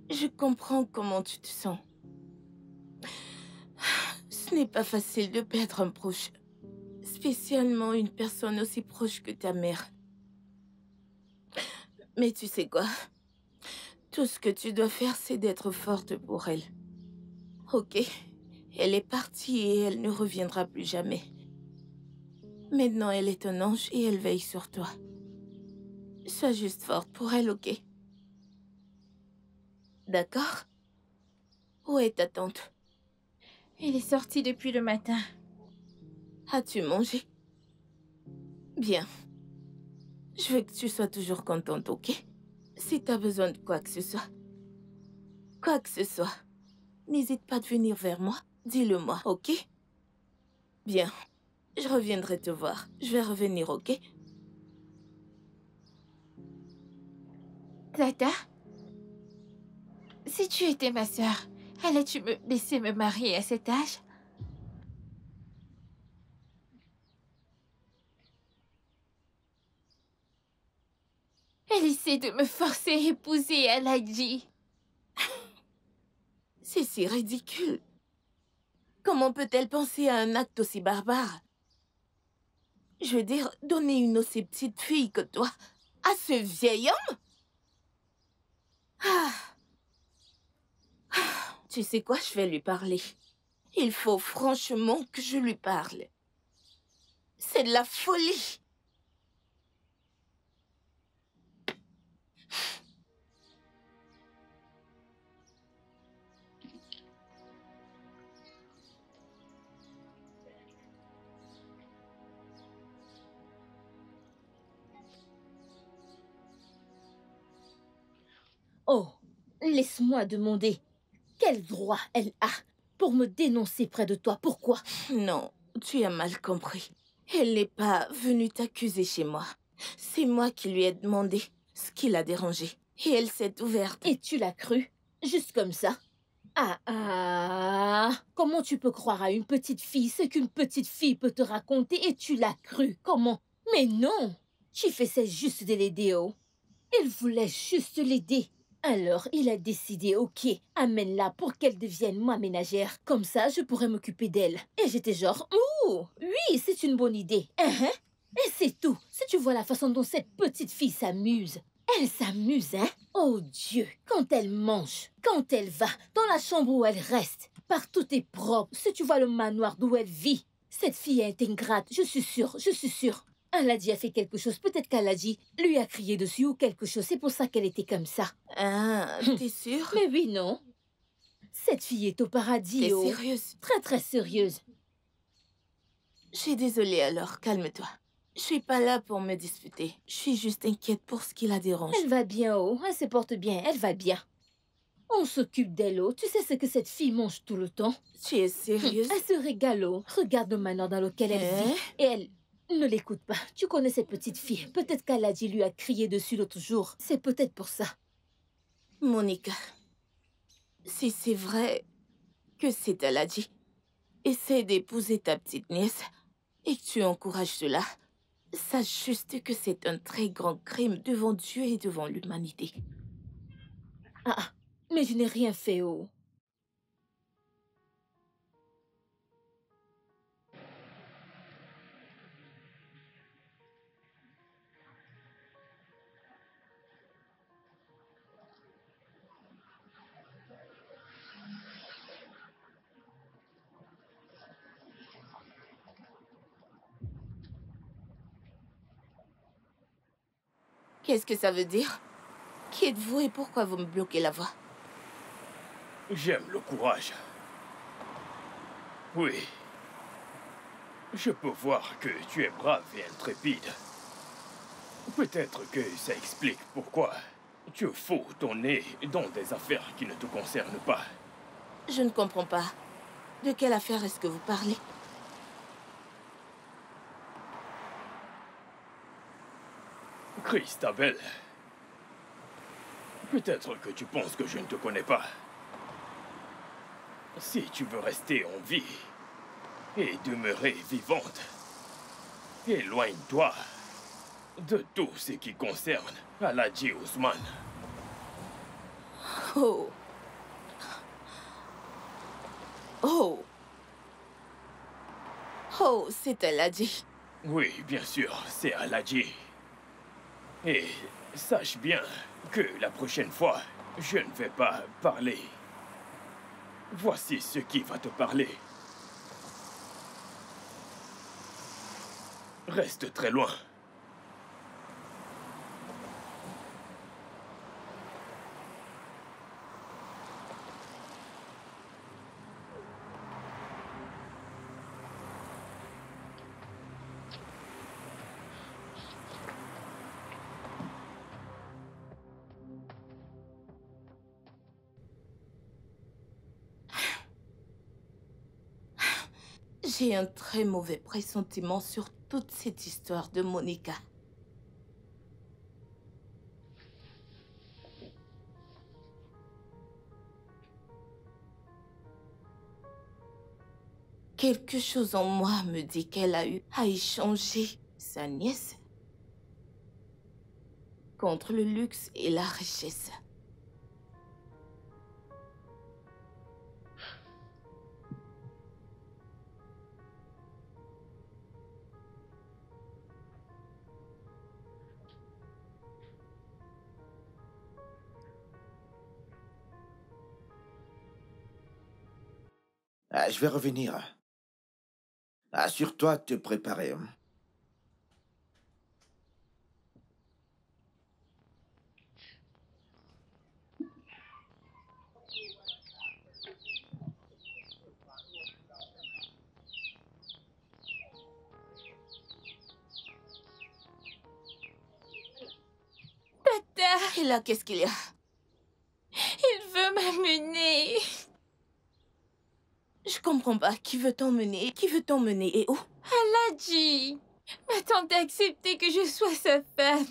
Je comprends comment tu te sens. Ce n'est pas facile de perdre un proche. Spécialement une personne aussi proche que ta mère. Mais tu sais quoi? Tout ce que tu dois faire, c'est d'être forte pour elle. Ok? Elle est partie et elle ne reviendra plus jamais. Maintenant, elle est un ange et elle veille sur toi. Sois juste forte pour elle, ok? D'accord? Où est ta tante? Elle est sortie depuis le matin. As-tu mangé? Bien. Je veux que tu sois toujours contente, ok? Si t'as besoin de quoi que ce soit, n'hésite pas de venir vers moi. Dis-le-moi, ok? Bien. Je reviendrai te voir. Je vais revenir, ok? Tata, si tu étais ma sœur, allais-tu me laisser me marier à cet âge? Elle essaie de me forcer à épouser Aladji. C'est si ridicule. Comment peut-elle penser à un acte aussi barbare? Je veux dire, donner une aussi petite fille que toi à ce vieil homme? Tu sais quoi, je vais lui parler. Il faut franchement que je lui parle. C'est de la folie. Oh, laisse-moi demander. Quel droit elle a pour me dénoncer près de toi? Pourquoi? Non, tu as mal compris. Elle n'est pas venue t'accuser chez moi. C'est moi qui lui ai demandé ce qui l'a dérangée. Et elle s'est ouverte. Et tu l'as cru? Juste comme ça? Comment tu peux croire à une petite fille ce qu'une petite fille peut te raconter et tu l'as cru? Comment? Mais non! Tu faisais juste de l'aider, oh. Il voulait juste l'aider. Alors, il a décidé, ok, amène-la pour qu'elle devienne ma ménagère. Comme ça, je pourrais m'occuper d'elle. Et j'étais genre, ouh, oui, c'est une bonne idée. Et c'est tout. Si tu vois la façon dont cette petite fille s'amuse. Elle s'amuse, hein? Oh Dieu, quand elle mange, quand elle va, dans la chambre où elle reste, partout est propre. Si tu vois le manoir d'où elle vit, cette fille est ingrate, je suis sûre. Aladji a fait quelque chose, peut-être qu'Aladji lui a crié dessus ou quelque chose, c'est pour ça qu'elle était comme ça. Ah, t'es sûre? Mais oui, non. Cette fille est au paradis, T'es oh. sérieuse? Très, très sérieuse. Je suis désolée alors, calme-toi. Je suis pas là pour me disputer. Je suis juste inquiète pour ce qui la dérange. Elle va bien, oh. Elle se porte bien, elle va bien. On s'occupe d'elle, oh. Tu sais ce que cette fille mange tout le temps? Tu es sérieuse? Elle se régale, oh. Regarde le manoir dans lequel elle vit. Et elle ne l'écoute pas. Tu connais cette petite fille. Peut-être qu'Aladji lui a crié dessus l'autre jour. C'est peut-être pour ça. Monica, si c'est vrai que c'est Aladji, essaie d'épouser ta petite nièce et que tu encourages cela. Sache juste que c'est un très grand crime devant Dieu et devant l'humanité. Mais je n'ai rien fait, oh. Qu'est-ce que ça veut dire? Qui êtes-vous et pourquoi vous me bloquez la voie? J'aime le courage. Oui. Je peux voir que tu es brave et intrépide. Peut-être que ça explique pourquoi tu fous ton nez dans des affaires qui ne te concernent pas. Je ne comprends pas. De quelle affaire est-ce que vous parlez? Christabel, peut-être que tu penses que je ne te connais pas. Si tu veux rester en vie et demeurer vivante, éloigne-toi de tout ce qui concerne Aladji Ousmane. Oh. Oh. Oh, c'est Aladji. Oui, bien sûr, c'est Aladji. Et sache bien que la prochaine fois, je ne vais pas parler. Voici ce qui va te parler. Reste très loin. J'ai un très mauvais pressentiment sur toute cette histoire de Monica. Quelque chose en moi me dit qu'elle a eu à échanger sa nièce contre le luxe et la richesse. Je vais revenir. Assure-toi de te préparer. Et là, qu'est-ce qu'il y a? Il veut m'amener. Je comprends pas. Qui veut t'emmener? Qui veut t'emmener et où? Aladji, ma tante a accepté que je sois sa femme.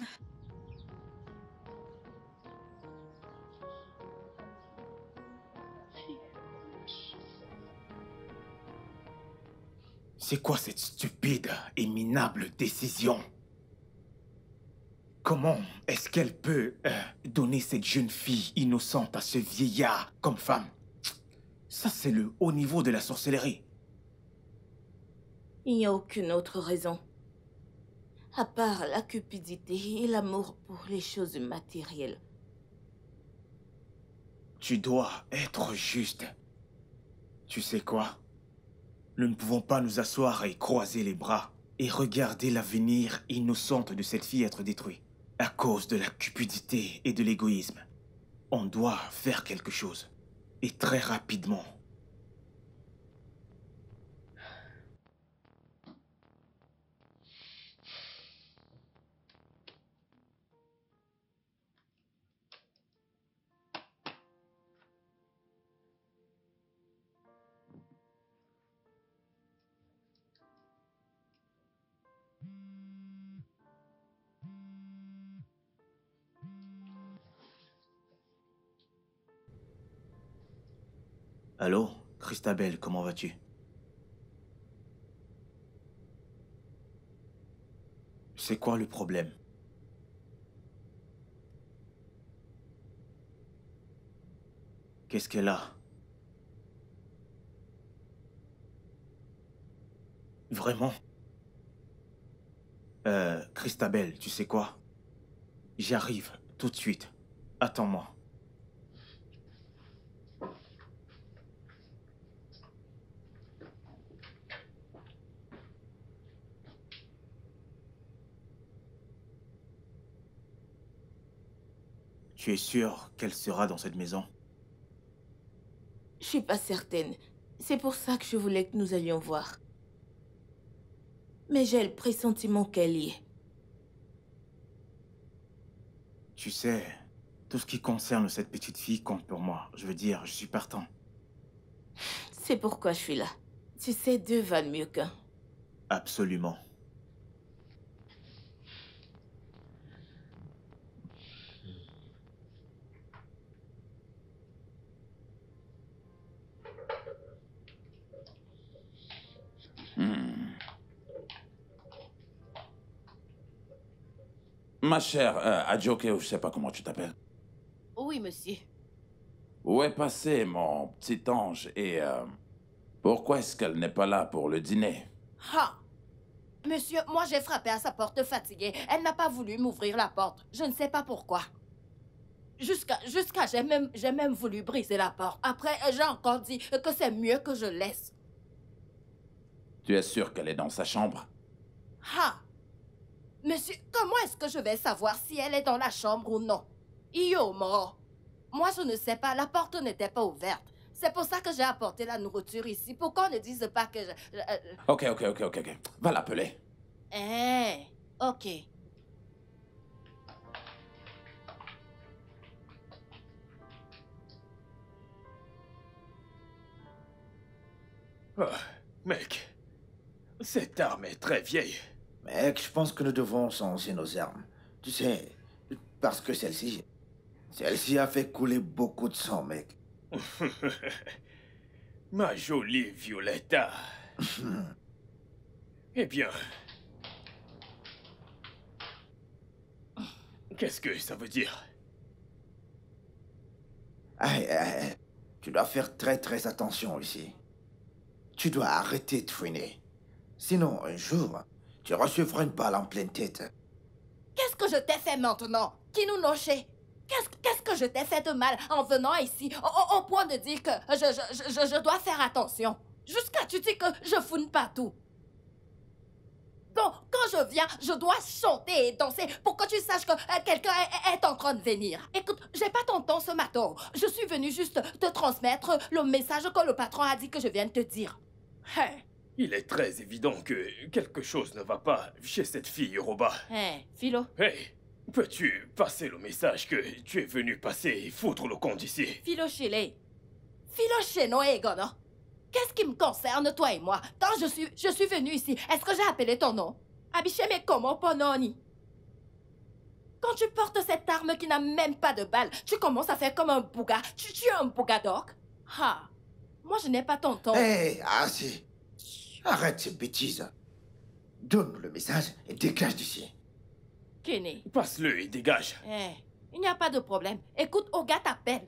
C'est quoi cette stupide et minable décision? Comment est-ce qu'elle peut donner cette jeune fille innocente à ce vieillard comme femme? Ça, c'est le haut niveau de la sorcellerie. Il n'y a aucune autre raison. À part la cupidité et l'amour pour les choses matérielles. Tu dois être juste. Tu sais quoi? Nous ne pouvons pas nous asseoir et croiser les bras et regarder l'avenir innocente de cette fille être détruit à cause de la cupidité et de l'égoïsme. On doit faire quelque chose. Et très rapidement. Allô, Christabel, comment vas-tu? C'est quoi le problème? Qu'est-ce qu'elle a? Vraiment? Christabel, tu sais quoi? J'arrive tout de suite. Attends-moi. Tu es sûr qu'elle sera dans cette maison? Je suis pas certaine. C'est pour ça que je voulais que nous allions voir. Mais j'ai le pressentiment qu'elle y est. Tu sais, tout ce qui concerne cette petite fille compte pour moi. Je veux dire, je suis partant. C'est pourquoi je suis là. Tu sais, deux valent mieux qu'un. Absolument. Ma chère Adjoke, ou je sais pas comment tu t'appelles. Oui, monsieur. Où est passé mon petit ange et pourquoi est-ce qu'elle n'est pas là pour le dîner? Ha! Monsieur, moi j'ai frappé à sa porte fatiguée. Elle n'a pas voulu m'ouvrir la porte. Je ne sais pas pourquoi. Jusqu'à j'ai même voulu briser la porte. Après, j'ai encore dit que c'est mieux que je laisse. Tu es sûr qu'elle est dans sa chambre? Ha! Monsieur, comment est-ce que je vais savoir si elle est dans la chambre ou non? Yo, mort. Moi, je ne sais pas. La porte n'était pas ouverte. C'est pour ça que j'ai apporté la nourriture ici. Pourquoi on ne dise pas que Ok. Va l'appeler. Ok. Ah, mec, cette arme est très vieille. Mec, je pense que nous devons changer nos armes. Tu sais, parce que celle-ci a fait couler beaucoup de sang, mec. Ma jolie Violetta. Eh bien... Qu'est-ce que ça veut dire? Tu dois faire très attention ici. Tu dois arrêter de fouiner. Sinon, un jour, tu recevras une balle en pleine tête. Qu'est-ce que je t'ai fait maintenant, Kinu-no-she? Qu'est-ce que je t'ai fait de mal en venant ici, au point de dire que je dois faire attention? Jusqu'à tu dis que je fouine partout. Donc, quand je viens, je dois chanter et danser pour que tu saches que quelqu'un est en train de venir. Écoute, j'ai pas ton temps ce matin. Je suis venue juste te transmettre le message que le patron a dit que je viens de te dire. Hey. Il est très évident que quelque chose ne va pas chez cette fille, Yoruba. Philo. Hey, peux-tu passer le message que tu es venu passer et foutre le camp d'ici? Philo Shile. Philo Sheno Egono. Qu'est-ce qui me concerne, toi et moi? Quand je suis venue ici, est-ce que j'ai appelé ton nom? Abisheme Komo Pononi. Quand tu portes cette arme qui n'a même pas de balle, tu commences à faire comme un bouga. Tu es un bougadoc? Ha! Moi, je n'ai pas ton ton. Asi. Arrête ces bêtises. Donne le message et dégage d'ici. Kenny. Passe-le et dégage. Il n'y a pas de problème. Écoute, Oga t'appelle.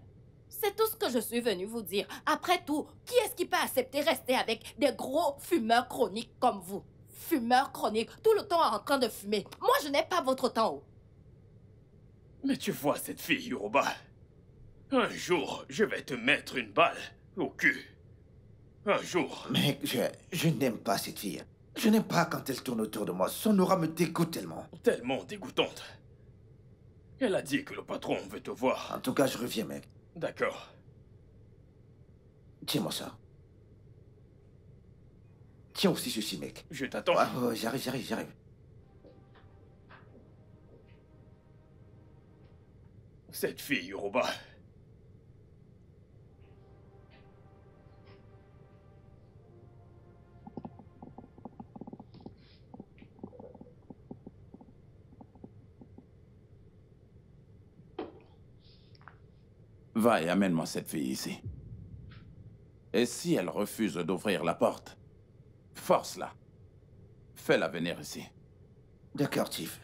C'est tout ce que je suis venue vous dire. Après tout, qui est-ce qui peut accepter rester avec des gros fumeurs chroniques comme vous? Fumeurs chroniques, tout le temps en train de fumer. Moi, je n'ai pas votre temps. Mais tu vois cette fille, Yoruba. Un jour, je vais te mettre une balle au cul. Un jour. Mec, je n'aime pas cette fille. Je n'aime pas quand elle tourne autour de moi. Son aura me dégoûte tellement. Tellement dégoûtante. Elle a dit que le patron veut te voir. En tout cas, je reviens, mec. D'accord. Tiens-moi ça. Tiens aussi ceci, mec. Je t'attends. Ouais, j'arrive. Cette fille, Yoruba. Va et amène-moi cette fille ici. Et si elle refuse d'ouvrir la porte, force-la. Fais-la venir ici. D'accord, Tiff.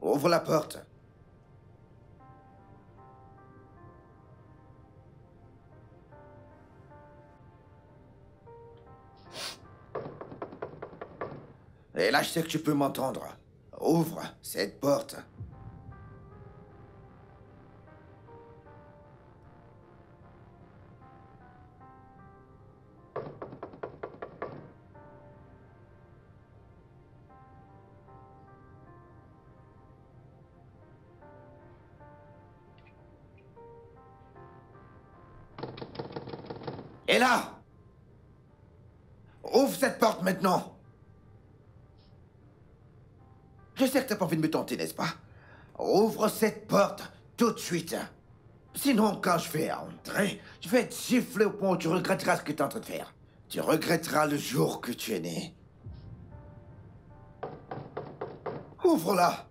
Ouvre la porte. Et là, je sais que tu peux m'entendre. Ouvre cette porte. Et là! Ouvre cette porte maintenant! Je sais que t'as pas envie de me tenter, n'est-ce pas? Ouvre cette porte tout de suite! Sinon, quand je vais entrer, je vais te siffler au point où tu regretteras ce que tu es en train de faire. Tu regretteras le jour que tu es né. Ouvre-la.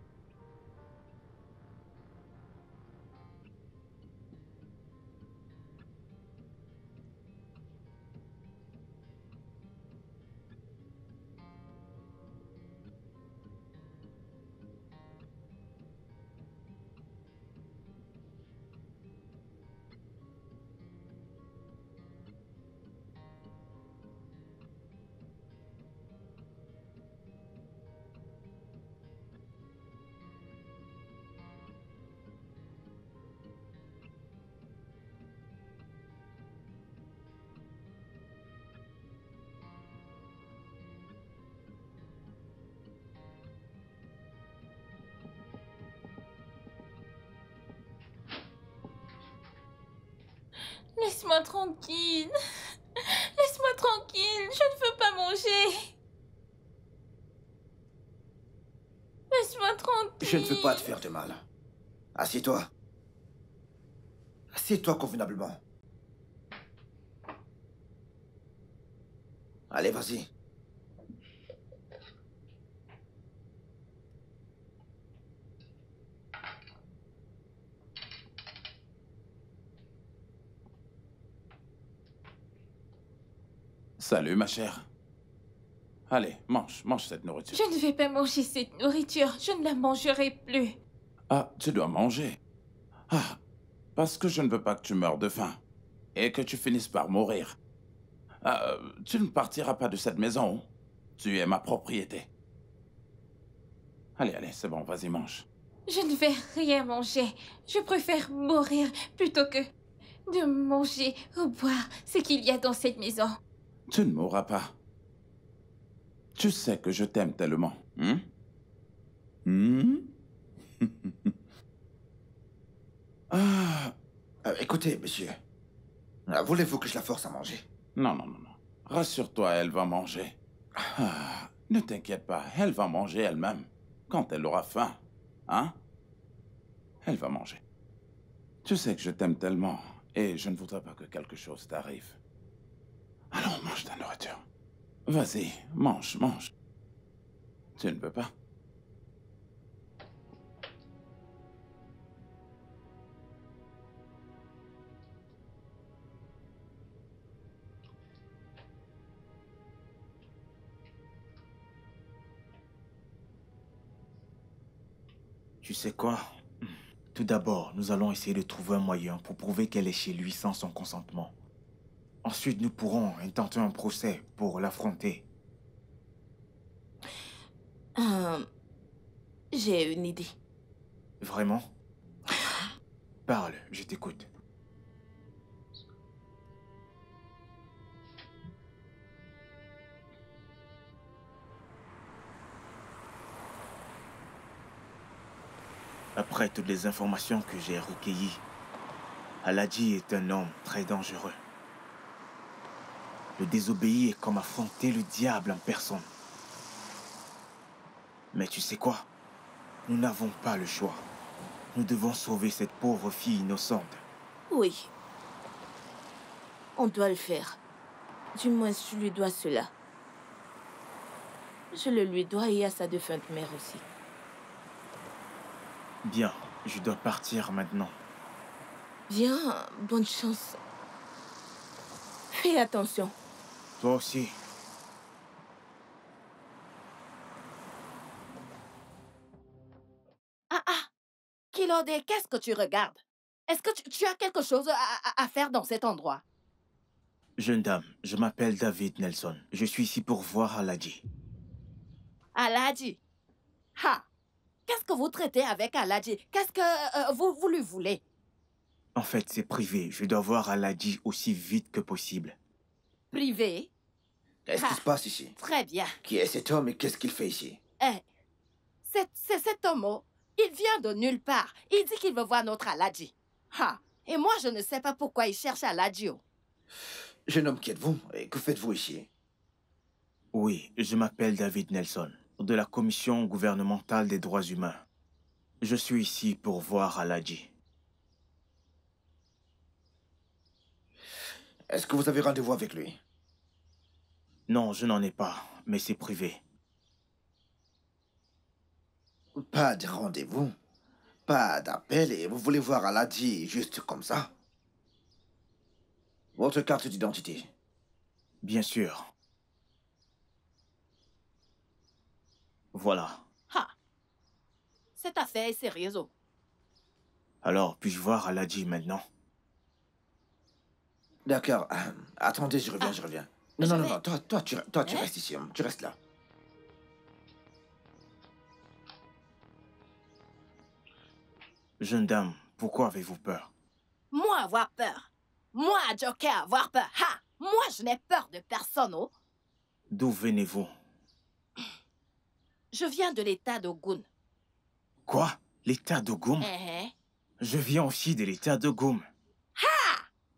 Laisse-moi tranquille. Laisse-moi tranquille. Je ne veux pas manger. Laisse-moi tranquille. Je ne veux pas te faire de mal. Assieds-toi. Assieds-toi convenablement. Allez, vas-y. Salut, ma chère. Allez, mange cette nourriture. Je ne vais pas manger cette nourriture. Je ne la mangerai plus. Ah, tu dois manger. Ah, parce que je ne veux pas que tu meurs de faim et que tu finisses par mourir. Tu ne partiras pas de cette maison. Tu es ma propriété. Allez, c'est bon, vas-y, mange. Je ne vais rien manger. Je préfère mourir plutôt que de manger ou boire ce qu'il y a dans cette maison. Tu ne mourras pas. Tu sais que je t'aime tellement. Écoutez, monsieur. Voulez-vous que je la force à manger? Non. Rassure-toi, elle va manger. Ne t'inquiète pas, elle va manger elle-même. Quand elle aura faim, hein? Elle va manger. Tu sais que je t'aime tellement et je ne voudrais pas que quelque chose t'arrive. Alors, mange ta nourriture. Vas-y, mange. Tu ne veux pas? Tu sais quoi? Tout d'abord, nous allons essayer de trouver un moyen pour prouver qu'elle est chez lui sans son consentement. Ensuite, nous pourrons intenter un procès pour l'affronter. J'ai une idée. Vraiment? Parle, je t'écoute. Après toutes les informations que j'ai recueillies, Aladji est un homme très dangereux. Le désobéir est comme affronter le diable en personne. Mais tu sais quoi? Nous n'avons pas le choix. Nous devons sauver cette pauvre fille innocente. Oui. On doit le faire. Du moins, je lui dois cela. Je le lui dois et à sa défunte mère aussi. Bien, je dois partir maintenant. Bien, bonne chance. Fais attention. Toi aussi. Kilode, qu'est-ce que tu regardes? Est-ce que tu as quelque chose à faire dans cet endroit? Jeune dame, je m'appelle David Nelson. Je suis ici pour voir Aladji. Aladji? Qu'est-ce que vous traitez avec Aladji? Qu'est-ce que vous lui voulez? En fait, c'est privé. Je dois voir Aladji aussi vite que possible. Privé? Qu'est-ce qui se passe ici? Très bien. Qui est cet homme et qu'est-ce qu'il fait ici? C'est cet homme. Il vient de nulle part. Il dit qu'il veut voir notre Aladji. Et moi, je ne sais pas pourquoi il cherche Aladji. Jeune homme, qui êtes-vous? Et que faites-vous ici? Oui, je m'appelle David Nelson, de la Commission gouvernementale des droits humains. Je suis ici pour voir Aladji. Est-ce que vous avez rendez-vous avec lui? Non, je n'en ai pas, mais c'est privé. Pas de rendez-vous, pas d'appel et vous voulez voir Aladi juste comme ça? Votre carte d'identité. Bien sûr. Voilà. Ha! Cette affaire est sérieuse. Oh. Alors, puis-je voir Aladji maintenant? Ah. D'accord. Attendez, je reviens. Non, Je non, non, vais- non. Toi, tu restes ici. Tu restes là. Jeune dame, pourquoi avez-vous peur? Moi avoir peur. Moi, Joker, avoir peur. Ha! Moi, je n'ai peur de personne. Oh. D'où venez-vous? Je viens de l'état d'Ogun. Quoi? L'état d'Ogum? Je viens aussi de l'état d'Ogum.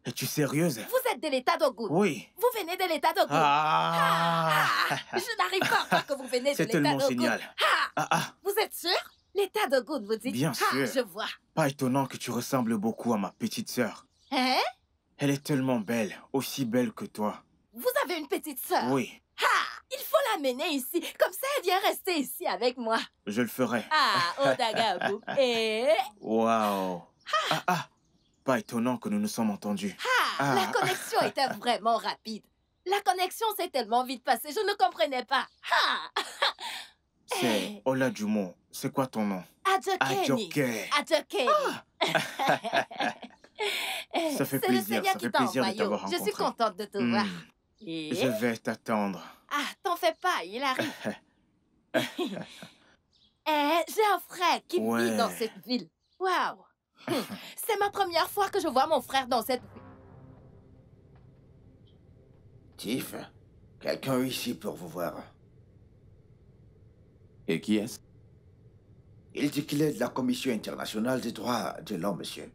Es-tu sérieuse? Vous êtes de l'état d'Ogun. Oui. Vous venez de l'état d'Ogun. Je n'arrive pas à croire que vous venez de C'est l'état tellement d'Ogun. génial. Vous êtes sûr? L'état d'Ogun, vous dites? Bien sûr. Je vois. Pas étonnant que tu ressembles beaucoup à ma petite sœur. Hein? Elle est tellement belle, aussi belle que toi. Vous avez une petite sœur? Oui, Il faut l'amener ici. Comme ça, elle vient rester ici avec moi. je le ferai. Odagabu. Waouh. Pas étonnant que nous nous sommes entendus. La connexion était vraiment rapide. La connexion s'est tellement vite passée, je ne comprenais pas. C'est Olajumo. C'est quoi ton nom? Adjokeni. Adjoke. Adjokeni. Ça fait C'est plaisir, le Seigneur ça qui fait t'a plaisir de envoyé. t'avoir Je rencontré. suis contente de te voir. Je vais t'attendre. T'en fais pas, il arrive. J'ai un frère qui Ouais. vit dans cette ville. Waouh. C'est ma première fois que je vois mon frère dans cette ville. Tiff, quelqu'un ici pour vous voir. Et qui est-ce? Il dit qu'il est de la Commission internationale des droits de l'homme, monsieur.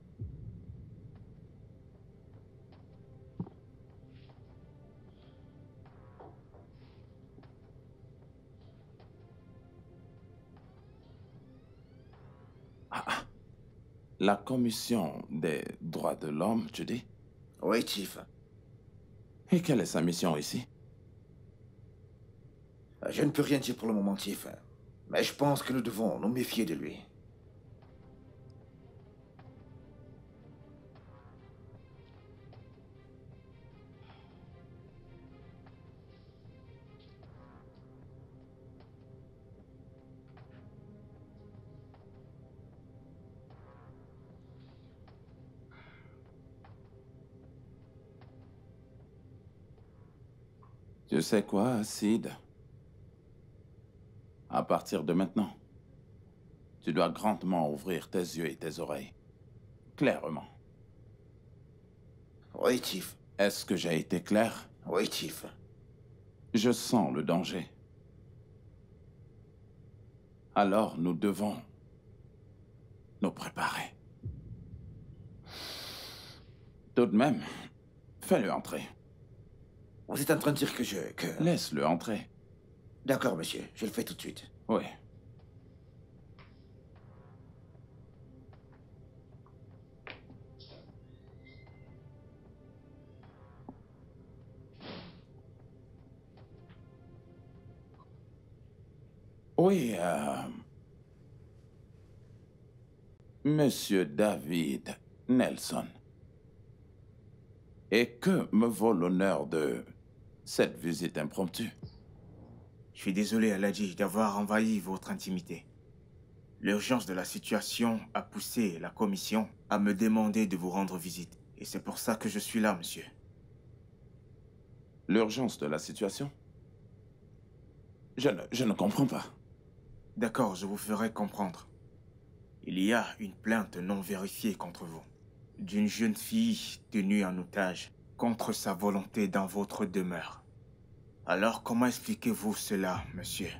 La Commission des droits de l'homme, tu dis? Oui, Tiff. Et quelle est sa mission ici? Je ne peux rien dire pour le moment, Tiff. Mais je pense que nous devons nous méfier de lui. Tu sais quoi, Sid? À partir de maintenant, tu dois grandement ouvrir tes yeux et tes oreilles. Clairement. Oui, Tiff. Est-ce que j'ai été clair? Oui, Tiff. Je sens le danger. Alors nous devons nous préparer. Tout de même, fais-le entrer. Vous êtes en train de dire que Laisse-le entrer. D'accord, monsieur. Je le fais tout de suite. Oui. Oui, Monsieur David Nelson. Et que me vaut l'honneur de cette visite impromptue? Je suis désolé, Aladji, d'avoir envahi votre intimité. L'urgence de la situation a poussé la commission à me demander de vous rendre visite. Et c'est pour ça que je suis là, monsieur. L'urgence de la situation? Je ne comprends pas. D'accord, je vous ferai comprendre. Il y a une plainte non vérifiée contre vous. D'une jeune fille tenue en otage contre sa volonté dans votre demeure. Alors, comment expliquez-vous cela, monsieur?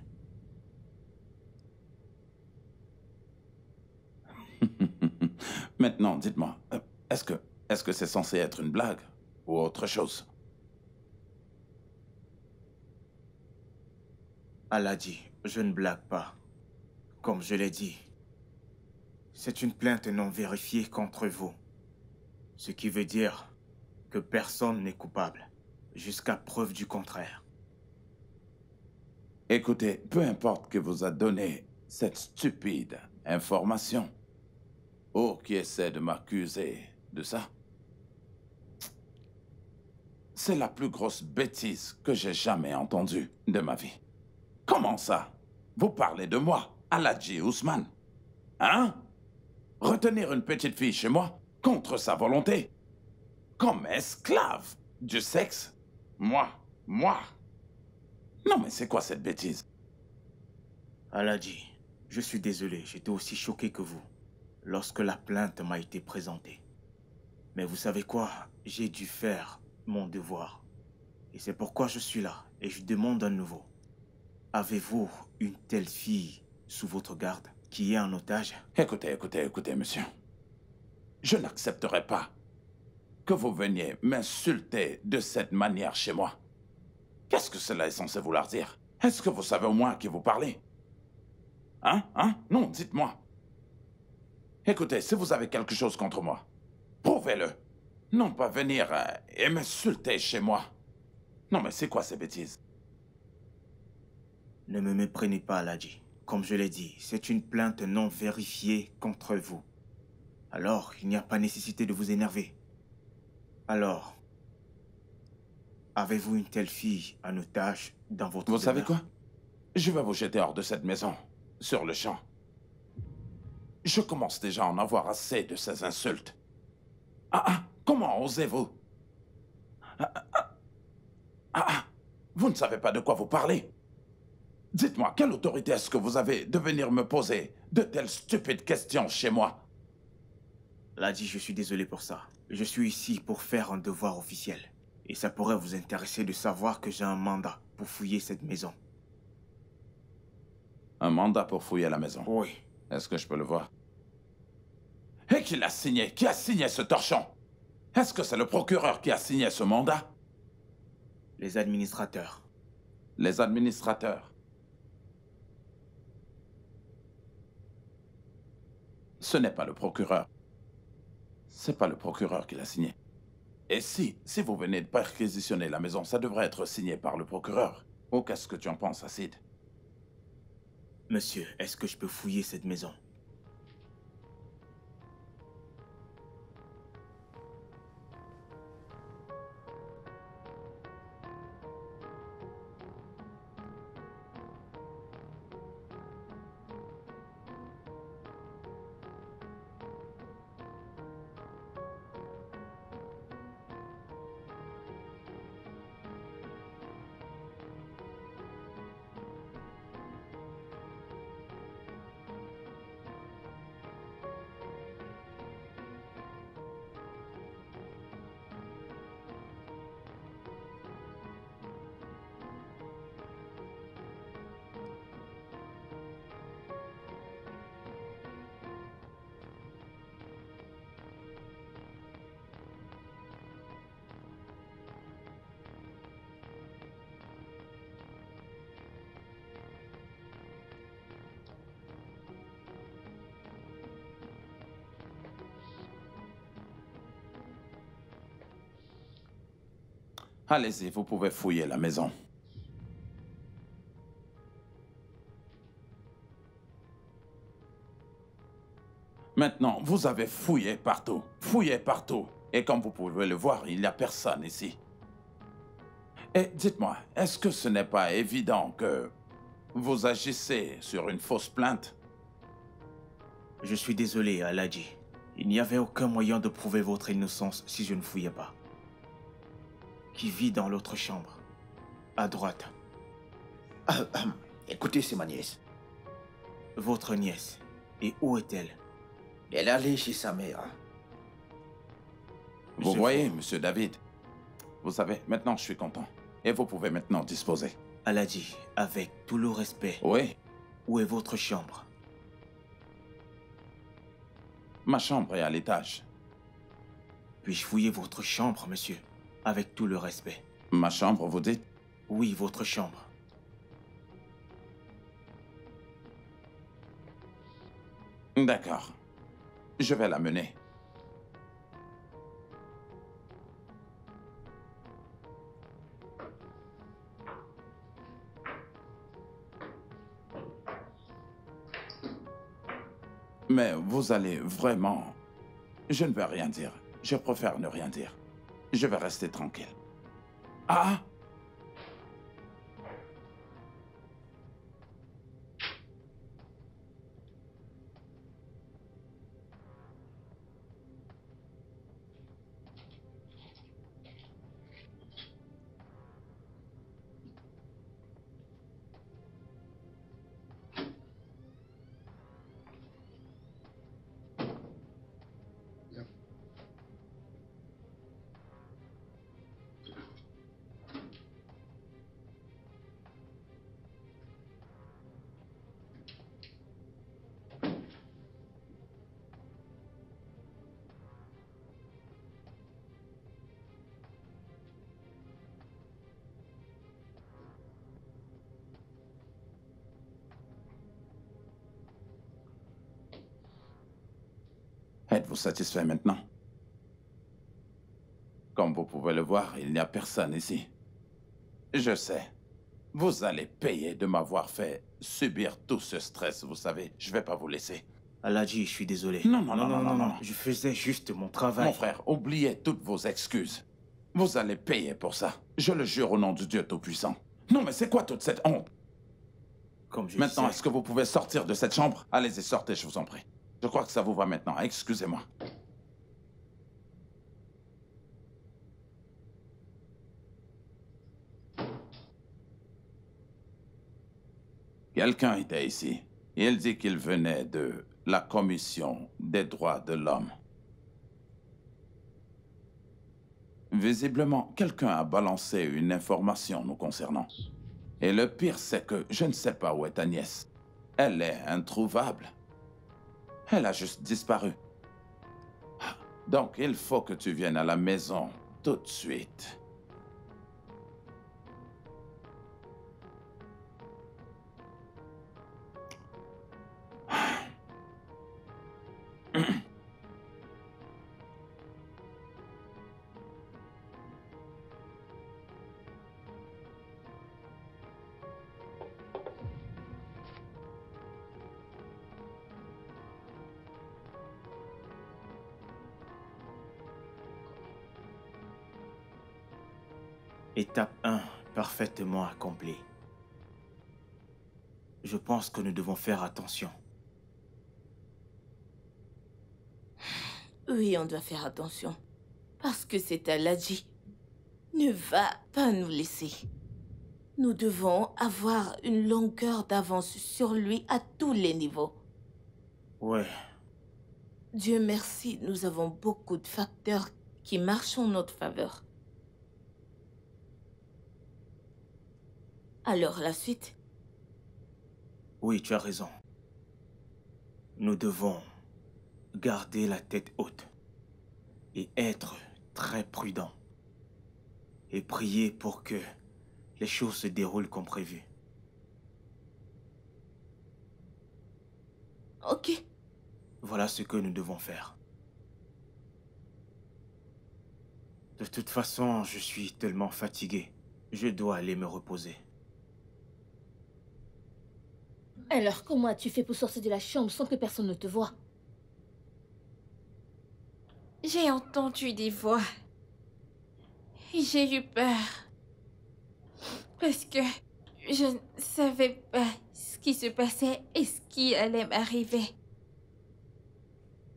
Maintenant, dites-moi, est-ce que c'est censé être une blague ou autre chose? Aladji, je ne blague pas. Comme je l'ai dit, c'est une plainte non vérifiée contre vous. Ce qui veut dire que personne n'est coupable, jusqu'à preuve du contraire. Écoutez, peu importe que vous a donné cette stupide information, ou qui essaie de m'accuser de ça, c'est la plus grosse bêtise que j'ai jamais entendue de ma vie. Comment ça? Vous parlez de moi, Aladji Ousmane? Hein? Retenir une petite fille chez moi, contre sa volonté? Comme esclave du sexe? Moi? Non mais c'est quoi cette bêtise? Aladji, je suis désolé, j'étais aussi choqué que vous, lorsque la plainte m'a été présentée. Mais vous savez quoi? J'ai dû faire mon devoir. Et c'est pourquoi je suis là, et je demande à nouveau. Avez-vous une telle fille sous votre garde qui est en otage? Écoutez, monsieur. Je n'accepterai pas que vous veniez m'insulter de cette manière chez moi. Qu'est-ce que cela est censé vouloir dire? Est-ce que vous savez au moins à qui vous parlez? Hein? Non, dites-moi. Écoutez, si vous avez quelque chose contre moi, prouvez-le. Non pas venir et m'insulter chez moi. Non mais c'est quoi ces bêtises? Ne me méprenez pas, Aladji. Comme je l'ai dit, c'est une plainte non vérifiée contre vous. Alors, il n'y a pas nécessité de vous énerver. Alors, avez-vous une telle fille en otage dans votre Vous savez demeure? quoi? Je vais vous jeter hors de cette maison, sur le champ. Je commence déjà à en avoir assez de ces insultes. Comment osez-vous? Vous ne savez pas de quoi vous parlez. Dites-moi, quelle autorité est-ce que vous avez de venir me poser de telles stupides questions chez moi? Aladji, je suis désolé pour ça. Je suis ici pour faire un devoir officiel. Et ça pourrait vous intéresser de savoir que j'ai un mandat pour fouiller cette maison. Un mandat pour fouiller la maison? Oui. Est-ce que je peux le voir? Et qui l'a signé? Qui a signé ce torchon? Est-ce que c'est le procureur qui a signé ce mandat? Les administrateurs. Les administrateurs. Ce n'est pas le procureur. C'est pas le procureur qui l'a signé. Et si vous venez de perquisitionner la maison, ça devrait être signé par le procureur. Ou qu'est-ce que tu en penses, Acide? Monsieur, est-ce que je peux fouiller cette maison? Allez-y, vous pouvez fouiller la maison. Maintenant, vous avez fouillé partout. Fouillé partout. Et comme vous pouvez le voir, il n'y a personne ici. Et dites-moi, est-ce que ce n'est pas évident que vous agissez sur une fausse plainte? Je suis désolé, Aladji. Il n'y avait aucun moyen de prouver votre innocence si je ne fouillais pas. Qui vit dans l'autre chambre, à droite. Écoutez, c'est ma nièce. Votre nièce. Et où est-elle? Elle est allée chez sa mère. Vous voyez, monsieur David, vous savez, maintenant je suis content. Et vous pouvez maintenant disposer. Aladji, avec tout le respect, Oui, où est votre chambre? ma chambre est à l'étage. Puis-je fouiller votre chambre, monsieur? Avec tout le respect. Ma chambre, vous dites? Oui, votre chambre. D'accord. Je vais la mener. Mais vous allez vraiment... Je ne vais rien dire. Je préfère ne rien dire. Je vais rester tranquille. Ah! Êtes-vous satisfait maintenant? Comme vous pouvez le voir, il n'y a personne ici. Je sais. Vous allez payer de m'avoir fait subir tout ce stress, vous savez. Je vais pas vous laisser. Aladji, je suis désolé. Non. Je faisais juste mon travail. Mon frère, oubliez toutes vos excuses. Vous allez payer pour ça. Je le jure au nom du Dieu Tout-Puissant. Non, mais c'est quoi toute cette honte? Comme je Maintenant, disais... est-ce que vous pouvez sortir de cette chambre? Allez-y, sortez, je vous en prie. Je crois que ça vous va maintenant. Excusez-moi. Quelqu'un était ici. Il dit qu'il venait de la Commission des droits de l'homme. Visiblement, quelqu'un a balancé une information nous concernant. Et le pire, c'est que je ne sais pas où est Agnès. Elle est introuvable. Elle a juste disparu. Donc, il faut que tu viennes à la maison tout de suite. Étape 1, parfaitement accomplie. Je pense que nous devons faire attention. Oui, on doit faire attention. Parce que cet Aladji ne va pas nous laisser. Nous devons avoir une longueur d'avance sur lui à tous les niveaux. Ouais, Dieu merci, nous avons beaucoup de facteurs qui marchent en notre faveur. Alors, la suite? oui, tu as raison. Nous devons garder la tête haute et être très prudents et prier pour que les choses se déroulent comme prévu. Ok. Voilà ce que nous devons faire. De toute façon, je suis tellement fatigué. Je dois aller me reposer. Alors, comment as-tu fait pour sortir de la chambre sans que personne ne te voie? J'ai entendu des voix. Et j'ai eu peur. Parce que je ne savais pas ce qui se passait et ce qui allait m'arriver.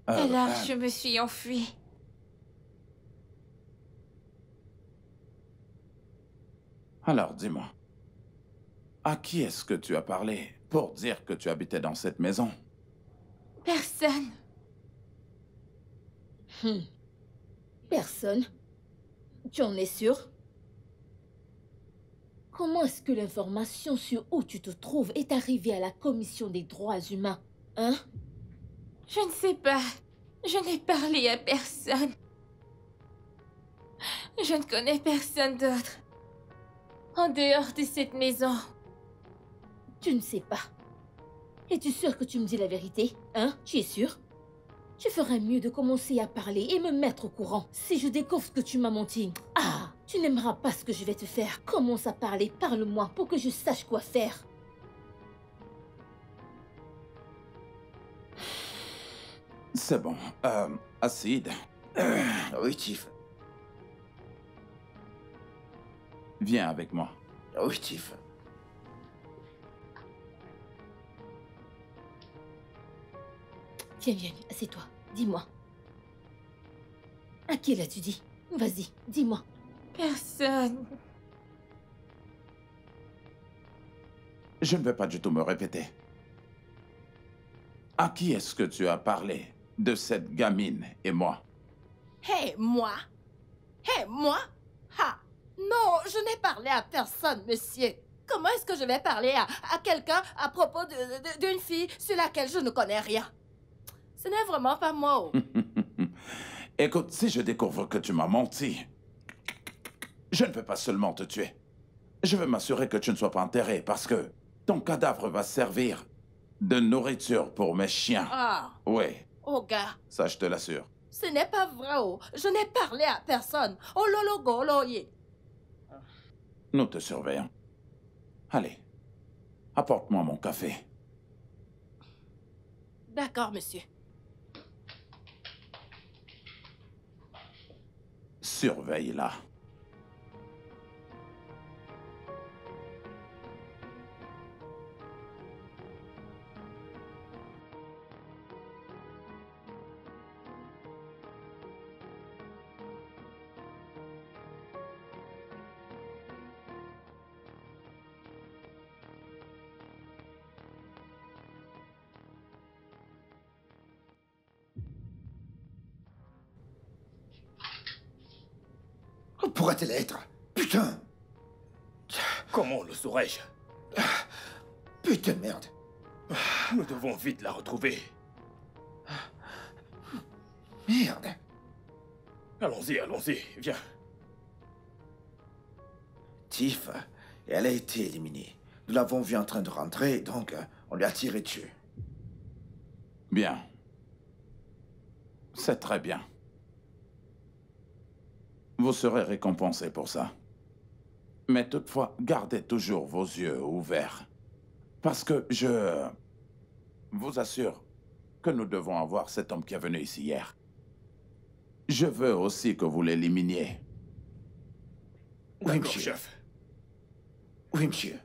Alors, je me suis enfuie. Alors, dis-moi, à qui est-ce que tu as parlé pour dire que tu habitais dans cette maison? Personne. Personne? Tu en es sûr? Comment est-ce que l'information sur où tu te trouves est arrivée à la Commission des droits humains, hein? Je ne sais pas. Je n'ai parlé à personne. Je ne connais personne d'autre. En dehors de cette maison. Tu ne sais pas. Es-tu sûr que tu me dis la vérité, hein? Tu es sûr? Tu ferais mieux de commencer à parler et me mettre au courant. Si je découvre que tu m'as menti, tu n'aimeras pas ce que je vais te faire. Commence à parler, parle-moi pour que je sache quoi faire. C'est bon. Acide, Oui, Tiff. viens avec moi. Oui, Tiff. Viens, viens, assieds-toi. Dis-moi. À qui l'as-tu dit? Vas-y, dis-moi. Personne. Je ne vais pas du tout me répéter. À qui est-ce que tu as parlé de cette gamine et moi? Hé, moi? Hé, moi? Ha! Non, je n'ai parlé à personne, monsieur. Comment est-ce que je vais parler à quelqu'un à propos d'une fille sur laquelle je ne connais rien? Ce n'est vraiment pas moi. Écoute, si je découvre que tu m'as menti, je ne vais pas seulement te tuer. Je vais m'assurer que tu ne sois pas enterré parce que ton cadavre va servir de nourriture pour mes chiens. Ah, Oui, oh gars, ça je te l'assure. ce n'est pas vrai. Oh. Je n'ai parlé à personne. Oh lolo goloye. Nous te surveillons. Allez, apporte-moi mon café. D'accord, monsieur. Surveille-la. Où pourrait-elle être? Putain! Comment le saurais-je? Putain de merde! Nous devons vite la retrouver. Merde! Allons-y, allons-y, viens. Tiff, elle a été éliminée. Nous l'avons vue en train de rentrer, donc on lui a tiré dessus. Bien. C'est très bien. Vous serez récompensé pour ça. Mais toutefois, gardez toujours vos yeux ouverts. Parce que je vous assure que nous devons avoir cet homme qui est venu ici hier. Je veux aussi que vous l'éliminiez. Oui, D'accord, monsieur. chef. Oui, monsieur.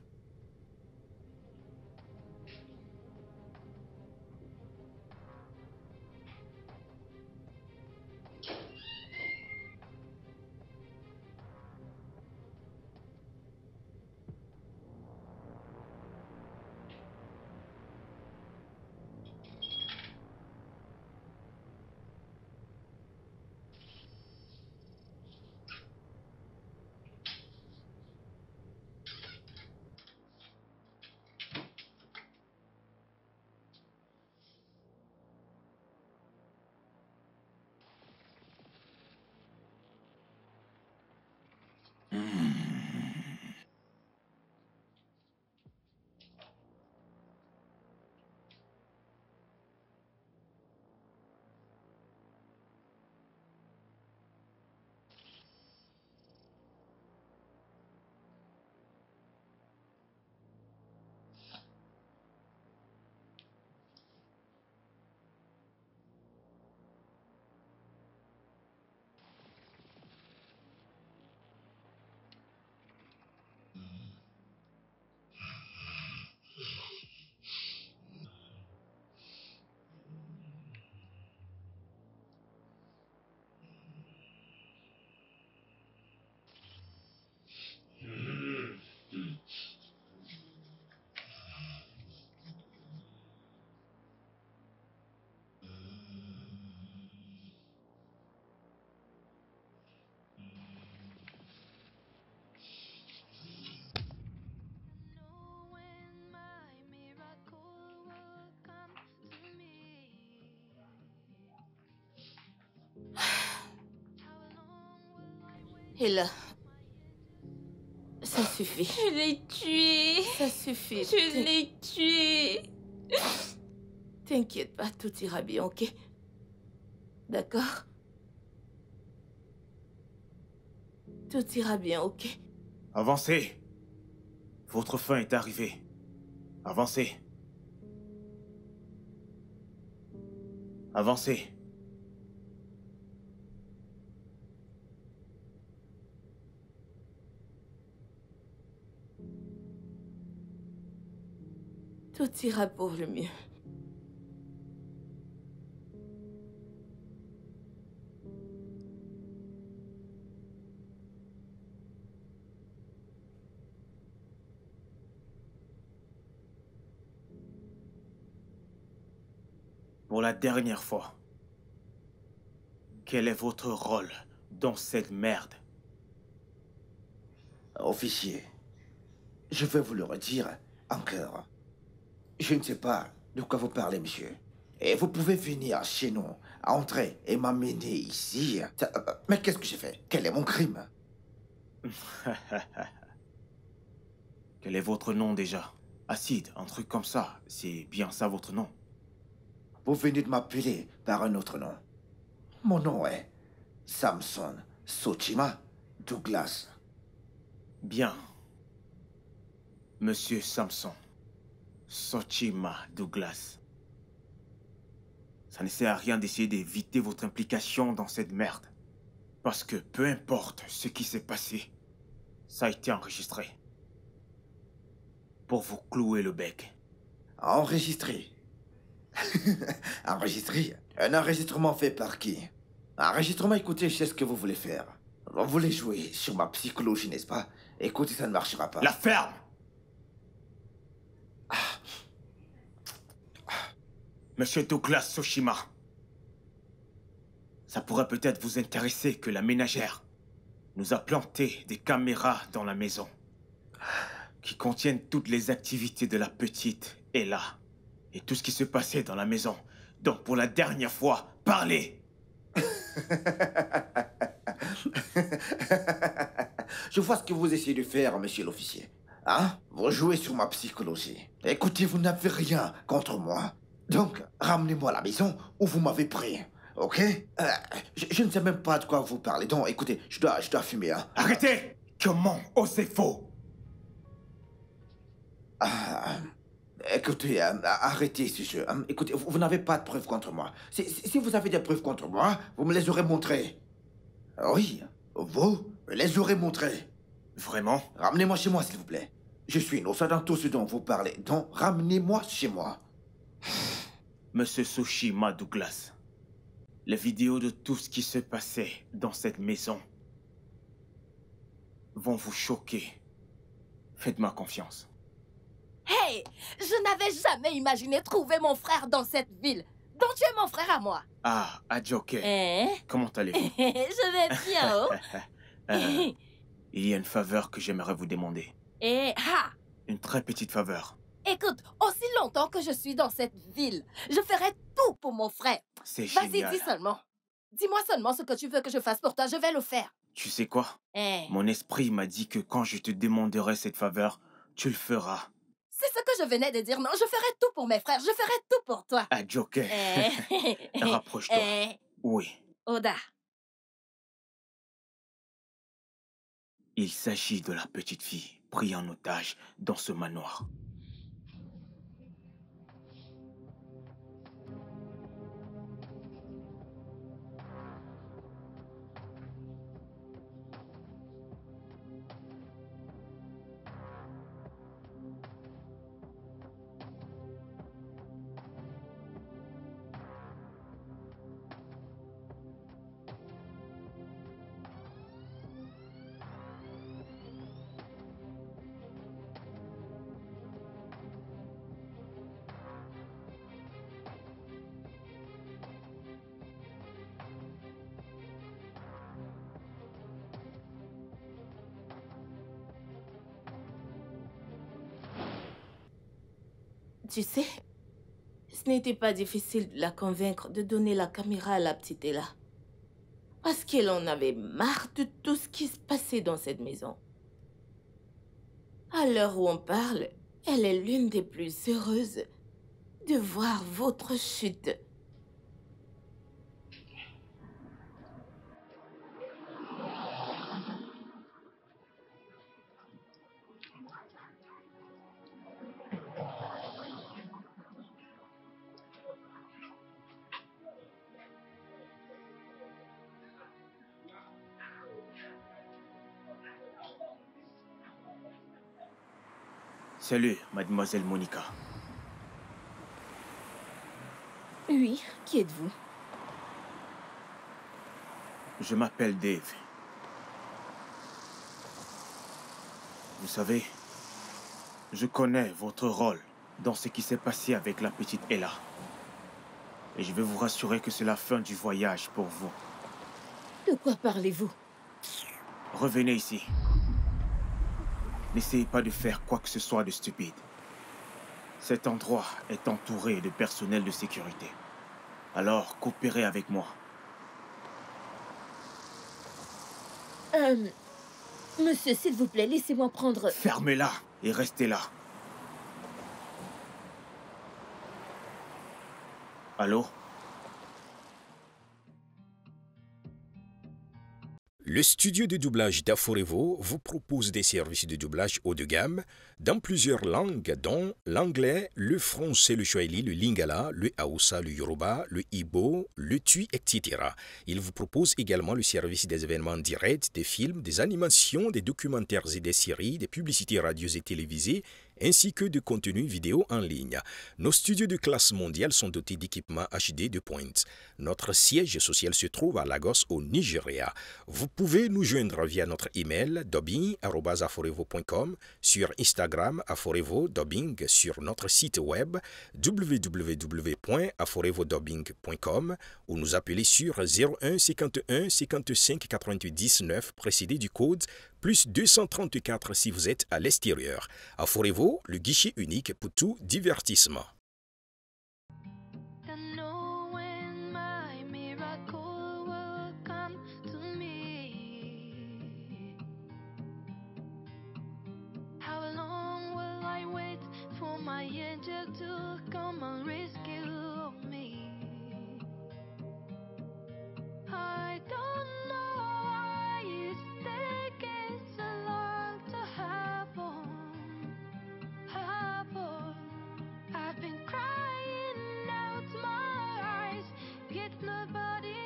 Et là, ça suffit. Je l'ai tué. Ça suffit. Je l'ai tué. T'inquiète pas, tout ira bien, ok? D'accord? Tout ira bien, ok? Avancez. Votre fin est arrivée. Avancez. Avancez. Tout ira pour le mieux. Pour la dernière fois, quel est votre rôle dans cette merde? Officier, je vais vous le redire encore. Je ne sais pas de quoi vous parlez, monsieur. Et vous pouvez venir chez nous, entrer et m'amener ici. Mais qu'est-ce que j'ai fait? Quel est mon crime? Quel est votre nom déjà? Acide, un truc comme ça. C'est bien ça votre nom? Vous venez de m'appeler par un autre nom. Mon nom est Samson Sochima Douglas. Bien. Monsieur Samson Sochima Douglas. Ça ne sert à rien d'essayer d'éviter votre implication dans cette merde. Parce que peu importe ce qui s'est passé, ça a été enregistré. Pour vous clouer le bec. Enregistré. Enregistré? Un enregistrement fait par qui? Un enregistrement, écoutez, je sais ce que vous voulez faire. Vous voulez jouer sur ma psychologie, n'est-ce pas? Écoutez, ça ne marchera pas. La ferme! Monsieur Douglas Sochima. Ça pourrait peut-être vous intéresser que la ménagère nous a planté des caméras dans la maison qui contiennent toutes les activités de la petite et là et tout ce qui se passait dans la maison. Donc pour la dernière fois, parlez! Je vois ce que vous essayez de faire, monsieur l'officier. Hein? Vous jouez sur ma psychologie. Écoutez, vous n'avez rien contre moi. Donc, ramenez-moi à la maison où vous m'avez pris. Ok? Je ne sais même pas de quoi vous parlez. Donc, écoutez, je dois fumer, hein. Arrêtez! Comment osez-vous? Écoutez, arrêtez ce jeu. Écoutez, vous n'avez pas de preuves contre moi. Si vous avez des preuves contre moi, vous me les aurez montrées. Oui, vous me les aurez montrées. Vraiment? Ramenez-moi chez moi, s'il vous plaît. Je suis innocent dans tout ce dont vous parlez. Donc, ramenez-moi chez moi. Monsieur Sochima Douglas, les vidéos de tout ce qui se passait dans cette maison vont vous choquer. Faites-moi confiance. Hey! Je n'avais jamais imaginé trouver mon frère dans cette ville. Donc tu es mon frère à moi. Ah, Adjoke, Hein? comment allez-vous? Je vais bien, oh. Il y a une faveur que j'aimerais vous demander. Une très petite faveur. Écoute, aussi longtemps que je suis dans cette ville, je ferai tout pour mon frère. C'est Vas-y, génial. dis seulement. Dis-moi seulement ce que tu veux que je fasse pour toi, je vais le faire. Tu sais quoi? Hein? Mon esprit m'a dit que quand je te demanderai cette faveur, tu le feras. C'est ce que je venais de dire, non? Je ferai tout pour mes frères, je ferai tout pour toi. Adjoke, rapproche-toi. Oui. Oda. Il s'agit de la petite fille prise en otage dans ce manoir. Tu sais, ce n'était pas difficile de la convaincre de donner la caméra à la petite Ella. Parce qu'elle en avait marre de tout ce qui se passait dans cette maison. À l'heure où on parle, elle est l'une des plus heureuses de voir votre chute. Salut, mademoiselle Monica. Oui, qui êtes-vous? Je m'appelle Dave. Vous savez, je connais votre rôle dans ce qui s'est passé avec la petite Ella. Et je vais vous rassurer que c'est la fin du voyage pour vous. De quoi parlez-vous? Revenez ici. N'essayez pas de faire quoi que ce soit de stupide. Cet endroit est entouré de personnel de sécurité. Alors, coopérez avec moi. Monsieur, s'il vous plaît, laissez-moi prendre... Fermez-la et restez là. Allô? Le studio de doublage d'Aforevo vous propose des services de doublage haut de gamme dans plusieurs langues, dont l'anglais, le français, le swahili, le lingala, le hausa, le yoruba, le igbo, le tui, etc. Il vous propose également le service des événements directs, des films, des animations, des documentaires et des séries, des publicités radio et télévisées, ainsi que de contenus vidéo en ligne. Nos studios de classe mondiale sont dotés d'équipements HD de pointe. Notre siège social se trouve à Lagos, au Nigeria. Vous pouvez nous joindre via notre email dubbing@aforevo.com, sur Instagram Aforevo Dubbing, sur notre site web www.aforevodubbing.com ou nous appeler sur 01 51 55 88 19 précédé du code plus 234 si vous êtes à l'extérieur. Aforevo, le guichet unique pour tout divertissement. I don't know why it's taking so long to happen. I've been crying out my eyes, yet nobody